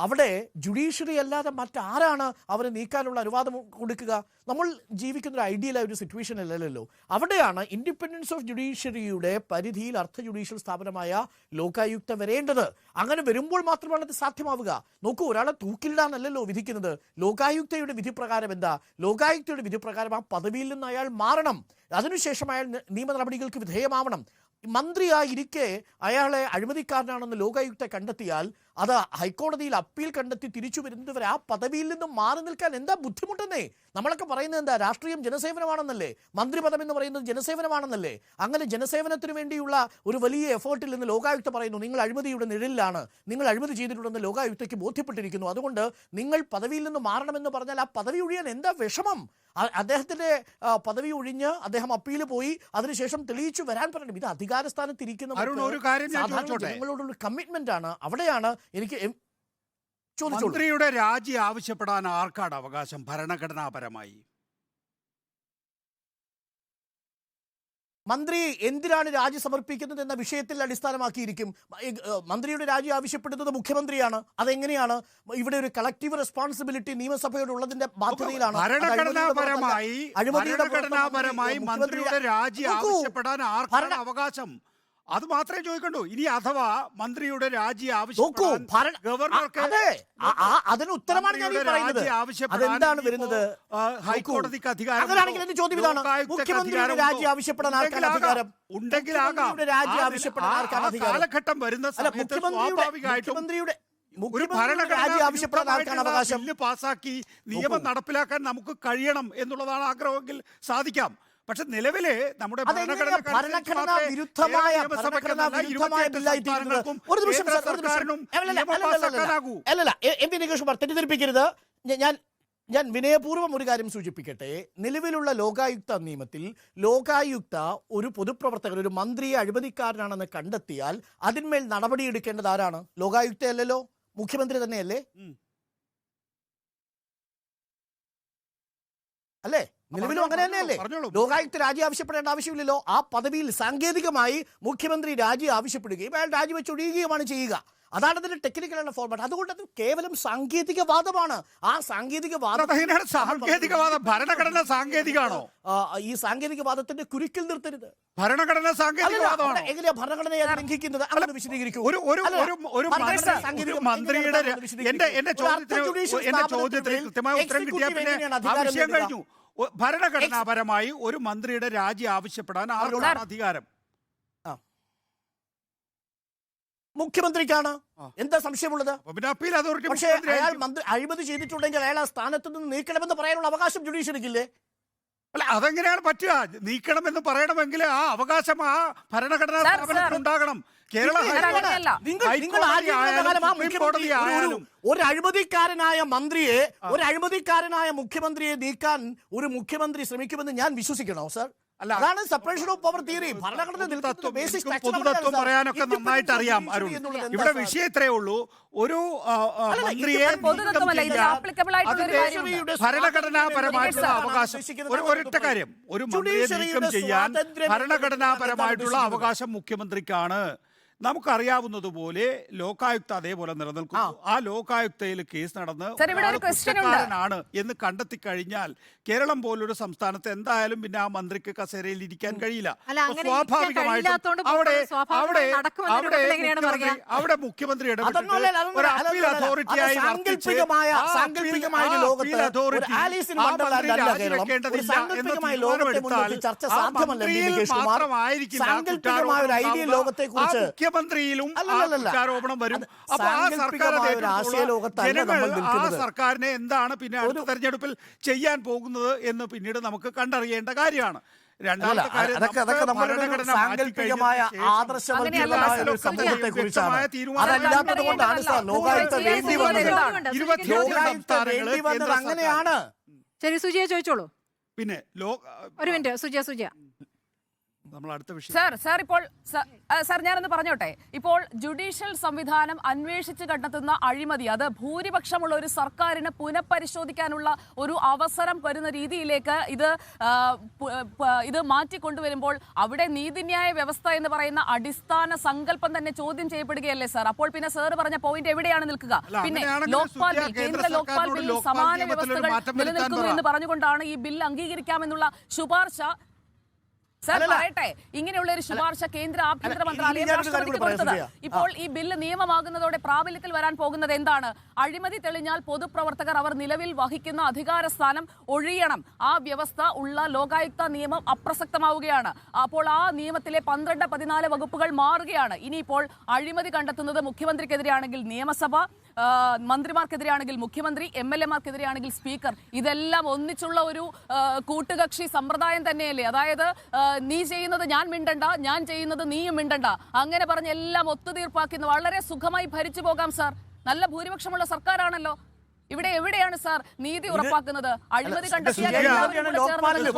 അവിടെ ജുഡീഷ്യറി അല്ലാതെ മറ്റാരാണ് അവരെ നീക്കാനുള്ള അനുവാദം കൊടുക്കുക? നമ്മൾ ജീവിക്കുന്ന ഒരു ഐഡിയലായ ഒരു സിറ്റുവേഷൻ അല്ലല്ലോ. അവിടെയാണ് ഇൻഡിപെൻഡൻസ് ഓഫ് ജുഡീഷ്യറിയുടെ പരിധിയിൽ അർദ്ധ ജുഡീഷ്യൽ സ്ഥാപനമായ ലോകായുക്ത വരേണ്ടത്. അങ്ങനെ വരുമ്പോൾ മാത്രമാണ് അത് സാധ്യമാവുക. നോക്കൂ, ഒരാളെ തൂക്കിലിടാനല്ലല്ലോ വിധിക്കുന്നത്. ലോകായുക്തയുടെ വിധി പ്രകാരം എന്താ? ലോകായുക്തയുടെ വിധി പ്രകാരം ആ പദവിയിൽ നിന്ന് അയാൾ മാറണം, അതിനുശേഷം അയാൾ നിയമ നടപടികൾക്ക് വിധേയമാവണം. മന്ത്രിയായിരിക്കെ അയാളെ അഴിമതിക്കാരനാണെന്ന് ലോകായുക്ത കണ്ടെത്തിയാൽ അത് ഹൈക്കോടതിയിൽ അപ്പീൽ കണ്ടെത്തി തിരിച്ചു വരുന്നവരെ ആ പദവിയിൽ നിന്നും മാറി നിൽക്കാൻ എന്താ ബുദ്ധിമുട്ടെന്നേ? നമ്മളൊക്കെ പറയുന്നത് എന്താ? രാഷ്ട്രീയം ജനസേവനമാണെന്നല്ലേ? മന്ത്രിപദം എന്ന് പറയുന്നത് ജനസേവനമാണെന്നല്ലേ? അങ്ങനെ ജനസേവനത്തിന് വേണ്ടിയുള്ള ഒരു വലിയ എഫേർട്ടിൽ നിന്ന് ലോകായുക്ത പറയുന്നു, നിങ്ങൾ അഴിമതിയുടെ നിഴലിലാണ്, നിങ്ങൾ അഴിമതി ചെയ്തിട്ടുണ്ടെന്ന് ലോകായുക്തയ്ക്ക് ബോധ്യപ്പെട്ടിരിക്കുന്നു, അതുകൊണ്ട് നിങ്ങൾ പദവിയിൽ നിന്ന് മാറണമെന്ന് പറഞ്ഞാൽ ആ പദവി ഒഴിയാൻ എന്താ വിഷമം? അദ്ദേഹത്തിന്റെ പദവി ഒഴിഞ്ഞ് അദ്ദേഹം അപ്പീൽ പോയി അതിനുശേഷം തെളിയിച്ചു വരാൻ പറഞ്ഞു. ഇത് അധികാരസ്ഥാനത്തിരിക്കുന്ന ജനങ്ങളോടുള്ള കമ്മിറ്റ്മെന്റ് ആണ്. അവിടെയാണ് എനിക്ക് മന്ത്രിയുടെ രാജി ആവശ്യപ്പെടാൻ ആർക്കാണ് അവകാശം ഭരണഘടനാപരമായി? മന്ത്രി എന്തിനാണ് രാജി സമർപ്പിക്കുന്നത് എന്ന വിഷയത്തിൽ അടിസ്ഥാനമാക്കിയിരിക്കും. മന്ത്രിയുടെ രാജി ആവശ്യപ്പെടുന്നത് മുഖ്യമന്ത്രിയാണ്. അതെങ്ങനെയാണ്? ഇവിടെ ഒരു കളക്റ്റീവ് റെസ്പോൺസിബിലിറ്റി നിയമസഭയോടുള്ളതിന്റെ ബാധ്യതയിലാണ്. ഭരണഘടനാപരമായി മന്ത്രിയുടെ രാജി ആവശ്യപ്പെടാൻ ആർക്കാണ് അവകാശം? അത് മാത്രമേ ചോദിക്കണ്ടൂ. ഇനി അഥവാ മന്ത്രിയുടെ രാജി ആവശ്യപ്പെടാൻ ഗവർണർക്ക് അതിന് ഉത്തരമാണ് ഞാൻ പറയുന്നത്. അതെന്താണ് വരുന്നത്? ഹൈക്കോടതിക്ക് അധികാരം അങ്ങനെയാണെങ്കിൽ എന്റെ ചോദ്യം ഇതാണ്, മുഖ്യമന്ത്രിയുടെ രാജി ആവശ്യപ്പെടാൻ ആർക്കാണ് അധികാരം? ഉണ്ടെങ്കിൽ രാജി ആവശ്യപ്പെടാൻ ആർക്കാണ് അധികാരം? കാലഘട്ടം വരുന്ന സമയത്ത് സ്വാഭാവികമായിട്ടും ഒരു അവകാശം പാസാക്കി നിയമം നടപ്പിലാക്കാൻ നമുക്ക് കഴിയണം എന്നുള്ളതാണ് ആഗ്രഹമെങ്കിൽ സാധിക്കാം. പക്ഷെ നിലവിലെ നമ്മുടെ ഭരണഘടനാ വിരുദ്ധമായ തെറ്റിദ്ധരിപ്പിക്കരുത്. ഞാൻ വിനയപൂർവ്വം ഒരു കാര്യം സൂചിപ്പിക്കട്ടെ. നിലവിലുള്ള ലോകായുക്ത നിയമത്തിൽ ലോകായുക്ത ഒരു പൊതുപ്രവർത്തകൻ, ഒരു മന്ത്രിയെ അഴിമതിക്കാരനാണെന്ന് കണ്ടെത്തിയാൽ അതിന്മേൽ നടപടിയെടുക്കേണ്ടത് ആരാണ്? ലോകായുക്തയല്ലല്ലോ, മുഖ്യമന്ത്രി തന്നെയല്ലേ? അല്ലേ? നിലവിലും അങ്ങനെ തന്നെയല്ലേ? ലോകായുക്ത രാജി ആവശ്യപ്പെടേണ്ട ആവശ്യമില്ലല്ലോ. ആ പദവിയിൽ സാങ്കേതികമായി മുഖ്യമന്ത്രി രാജി ആവശ്യപ്പെടുകയും അയാൾ രാജിവെച്ചൊഴിയുകയുമാണ് ചെയ്യുക. അതാണ് അതിന്റെ ടെക്നിക്കൽ ഫോർമാറ്റ്. അതുകൊണ്ട് അത് കേവലം സാങ്കേതികവാദമാണ്. ആ സാങ്കേതികവാദം ഭരണഘടന സാങ്കേതികമാണോ? ഈ സാങ്കേതികവാദത്തിന്റെ കുരുക്കിൽ നിർത്തരുത്. ഭരണഘടന സാങ്കേതികവാദമാണ്. എങ്ങനെയാ ഭരണഘടനയെ ലംഘിക്കുന്നത്? അങ്ങനെ വിശദീകരിക്കൂ. മന്ത്രിയുടെ എന്റെ ചോദ്യത്തിന് കൃത്യമായ ഉത്തരം കിട്ടിയാൽ പിന്നെ ആ വിഷയം കഴിഞ്ഞു. ഭരണഘടനാപരമായി ഒരു മന്ത്രിയുടെ രാജി ആവശ്യപ്പെടാൻ ആർക്കാണ് അധികാരം? മുഖ്യമന്ത്രിക്കാണ്. എന്താ സംശയമുള്ളത്? പക്ഷേ അയാൾ അഴിമതി ചെയ്തിട്ടുണ്ടെങ്കിൽ അയാൾ ആ സ്ഥാനത്ത് നിന്ന് നീക്കണമെന്ന് പറയാനുള്ള അവകാശം ജുഡീഷ്യറിക്കില്ലേ? അല്ല, അതെങ്ങനെയാണ് പറ്റുക? നീക്കണമെന്ന് പറയണമെങ്കിൽ ആ അവകാശം ആ ഭരണഘടനാ സ്ഥാപനത്തിൽ ഉണ്ടാകണം. ഒരു അഴിമതിക്കാരനായ മുഖ്യമന്ത്രിയെ നീക്കാൻ ഒരു മുഖ്യമന്ത്രി ശ്രമിക്കുമെന്ന് ഞാൻ വിശ്വസിക്കണോ സർ? അതാണ് സെപ്പറേഷൻ ഓഫ് പവർ തിയറി. പൊതുതത്വം പറയാനൊക്കെ നന്നായിട്ട് അറിയാം അരുൺ. ഇവിടെ വിഷയം ഇത്രയേ ഉള്ളൂ. ഒരു മന്ത്രിയെ ഭരണഘടനാപരമായിട്ടുള്ള അവകാശം, ഒരൊറ്റ കാര്യം, ഒരു മന്ത്രിയെ നീക്കം ചെയ്യാൻ ഭരണഘടനാപരമായിട്ടുള്ള അവകാശം മുഖ്യമന്ത്രിക്കാണ്. നമുക്കറിയാവുന്നതുപോലെ ലോകായുക്ത അതേപോലെ നിലനിൽക്കുന്നു. ആ ലോകായുക്തയിൽ കേസ് നടന്ന് സർ, ഇവിടെ ഒരു ഒരാൾ question ഉണ്ട്. കുറ്റക്കാരനാണ് എന്ന് കണ്ടെത്തി കഴിഞ്ഞാൽ കേരളം പോലൊരു സംസ്ഥാനത്ത് എന്തായാലും പിന്നെ ആ മന്ത്രിക്ക് കസേരയിൽ ഇരിക്കാൻ കഴിയില്ല. അല്ല, അപ്പോൾ അങ്ങനെ ഇരിക്കാൻ കഴിയില്ലാത്തോണ്ട് സ്വാഭാവികമായി നടക്കുമെന്നൊരു ഘട്ടത്തിൽ എങ്ങനെയാണ് പറയുക? അവിടെ മുഖ്യമന്ത്രി അതൊന്നും അല്ല, അതൊന്നും ഒരു അല്ല, അപ്പീൽ അതൊന്നും അല്ല. അതോറിറ്റിയായി അത് സാങ്കല്പികമായ ഒരു ലോകത്ത് ഒരു ആലീസിൻ വണ്ടർലാൻഡ് അല്ല കേരളം. ഒരു സാങ്കല്പികമായ ലോകത്തെ മുൻനിർത്തി ചർച്ച സാധ്യമല്ല. സാങ്കല്പികമായ ഒരു ഐഡിയൽ ലോകത്തെ കുറിച്ച് മുഖ്യമന്ത്രിയിലും അല്ലല്ലല്ല. ആരോപണം വരും. അപ്പോൾ ആ സാങ്കല്പികമായ ഒരു ആശയ ലോകത്തല്ല നമ്മൾ ആ നിൽക്കുന്നത്. സർക്കാരിനെ എന്താണ് പിന്നെ അടുത്ത തെരഞ്ഞെടുപ്പിൽ ചെയ്യാൻ പോകുന്നത് എന്ന് പിന്നീട് നമുക്ക് കണ്ടറിയേണ്ട കാര്യമാണ്. രണ്ടാമത്തെ കാര്യം, അതൊക്കെ നമ്മുടെ സാങ്കല്പികമായ ആദർശവൽക്കരിതമായ ഒരു സമൂഹത്തെ കുറിച്ചാണ്. അതല്ലാത്തത് കൊണ്ടാണ് സാർ ലോകായുക്ത വേണ്ടി വന്നത്. ലോകായുക്ത വേണ്ടി വന്നത് അങ്ങനെയാണ്. ശരി, സുജിയെ ചോദിച്ചോളൂ. പിന്നെ ഒരു മിനിറ്റ്, സുജിയ. നമ്മൾ അടുത്ത വിഷയം സർ ഇപ്പോൾ സർ ഞാനൊന്ന് പറഞ്ഞോട്ടെ. ഇപ്പോൾ ജുഡീഷ്യൽ സംവിധാനം അന്വേഷിച്ച് കണ്ടെത്തുന്ന അഴിമതി അത് ഭൂരിപക്ഷമുള്ള ഒരു സർക്കാരിന് പുനഃപരിശോധിക്കാനുള്ള ഒരു അവസരം വരുന്ന രീതിയിലേക്ക് ഇത് മാറ്റിക്കൊണ്ടുവരുമ്പോൾ അവിടെ നീതിന്യായ വ്യവസ്ഥ എന്ന് പറയുന്ന അടിസ്ഥാന സങ്കല്പം തന്നെ ചോദ്യം ചെയ്യപ്പെടുകയല്ലേ സർ? അപ്പോൾ പിന്നെ സർ പറഞ്ഞ പോയിന്റ് എവിടെയാണ് നിൽക്കുക? പിന്നെ ലോക്പാൽ ബിൽ, കേന്ദ്ര ലോക്പാൽ ബില്ലിൽ സമാന വ്യവസ്ഥകൾ നിലനിൽക്കുന്നു എന്ന് പറഞ്ഞുകൊണ്ടാണ് ഈ ബിൽ അംഗീകരിക്കാമെന്നുള്ള ശുപാർശ. സർ പറയട്ടെ, ഇങ്ങനെയുള്ള ഒരു ശുപാർശ കേന്ദ്ര ആഭ്യന്തര മന്ത്രാലയം രാഷ്ട്രപതിക്ക് കൊടുത്തത്. ഇപ്പോൾ ഈ ബില്ല് നിയമമാകുന്നതോടെ പ്രാബല്യത്തിൽ വരാൻ പോകുന്നത് എന്താണ്? അഴിമതി തെളിഞ്ഞാൽ പൊതുപ്രവർത്തകർ അവർ നിലവിൽ വഹിക്കുന്ന അധികാര സ്ഥാനം ഒഴിയണം. ആ വ്യവസ്ഥ ഉള്ള ലോകായുക്ത നിയമം അപ്രസക്തമാവുകയാണ്. അപ്പോൾ ആ നിയമത്തിലെ 12, 14 വകുപ്പുകൾ മാറുകയാണ്. ഇനിയിപ്പോൾ അഴിമതി കണ്ടെത്തുന്നത് മുഖ്യമന്ത്രിക്കെതിരെയാണെങ്കിൽ നിയമസഭ, മന്ത്രിമാർക്കെതിരെയാണെങ്കിൽ മുഖ്യമന്ത്രി, MLA-മാർക്കെതിരെയാണെങ്കിൽ സ്പീക്കർ. ഇതെല്ലാം ഒന്നിച്ചുള്ള ഒരു കൂട്ടുകക്ഷി സമ്പ്രദായം തന്നെയല്ലേ? അതായത് നീ ചെയ്യുന്നത് ഞാൻ മിണ്ടണ്ട, ഞാൻ ചെയ്യുന്നത് നീയും മിണ്ടണ്ട, അങ്ങനെ പറഞ്ഞ് എല്ലാം ഒത്തുതീർപ്പാക്കുന്ന വളരെ സുഖമായി ഭരിച്ചു പോകാം സാർ. നല്ല ഭൂരിപക്ഷമുള്ള സർക്കാരാണല്ലോ. ഇവിടെ എവിടെയാണ് സാർ നീതി ഉറപ്പാക്കുന്നത്? അഴിമതി കണ്ടെത്തിയാൽ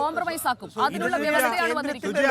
കോംപ്രമൈസ് ആക്കും. അതിനുള്ള വ്യവസ്ഥയാണ് വന്നിരിക്കുന്നത്.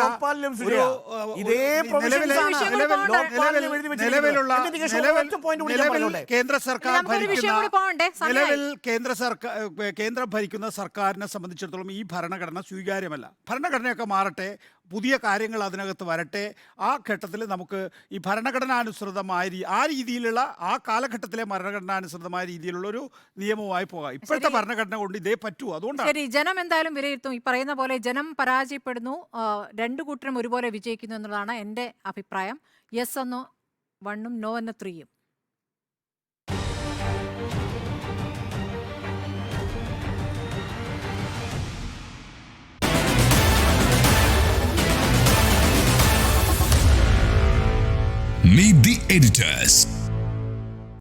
കേന്ദ്രം ഭരിക്കുന്ന സർക്കാരിനെ സംബന്ധിച്ചിടത്തോളം ഈ ഭരണഘടന സ്വീകാര്യമല്ല. ഭരണഘടനയൊക്കെ മാറട്ടെ, പുതിയ കാര്യങ്ങൾ അതിനകത്ത് വരട്ടെ. ആ ഘട്ടത്തിൽ നമുക്ക് ഈ ഭരണഘടനാനുസൃതമായ ആ രീതിയിലുള്ള ആ കാലഘട്ടത്തിലെ ഭരണഘടനാനുസൃതമായ രീതിയിലുള്ള ഒരു നിയമമായി പോകാം. ഇപ്പോഴത്തെ ഭരണഘടന കൊണ്ട് ഇതേ പറ്റൂ. അതുകൊണ്ടാണ് ശരി, ജനം എന്തായാലും വിലയിരുത്തും. ഈ പറയുന്ന പോലെ ജനം പരാജയപ്പെടുന്നു, രണ്ടു കൂട്ടരും ഒരുപോലെ വിജയിക്കുന്നു എന്നുള്ളതാണ് എൻ്റെ അഭിപ്രായം. യെസ് എന്ന് 1-ഉം നോ എന്ന് 3-യും. Meet the editors.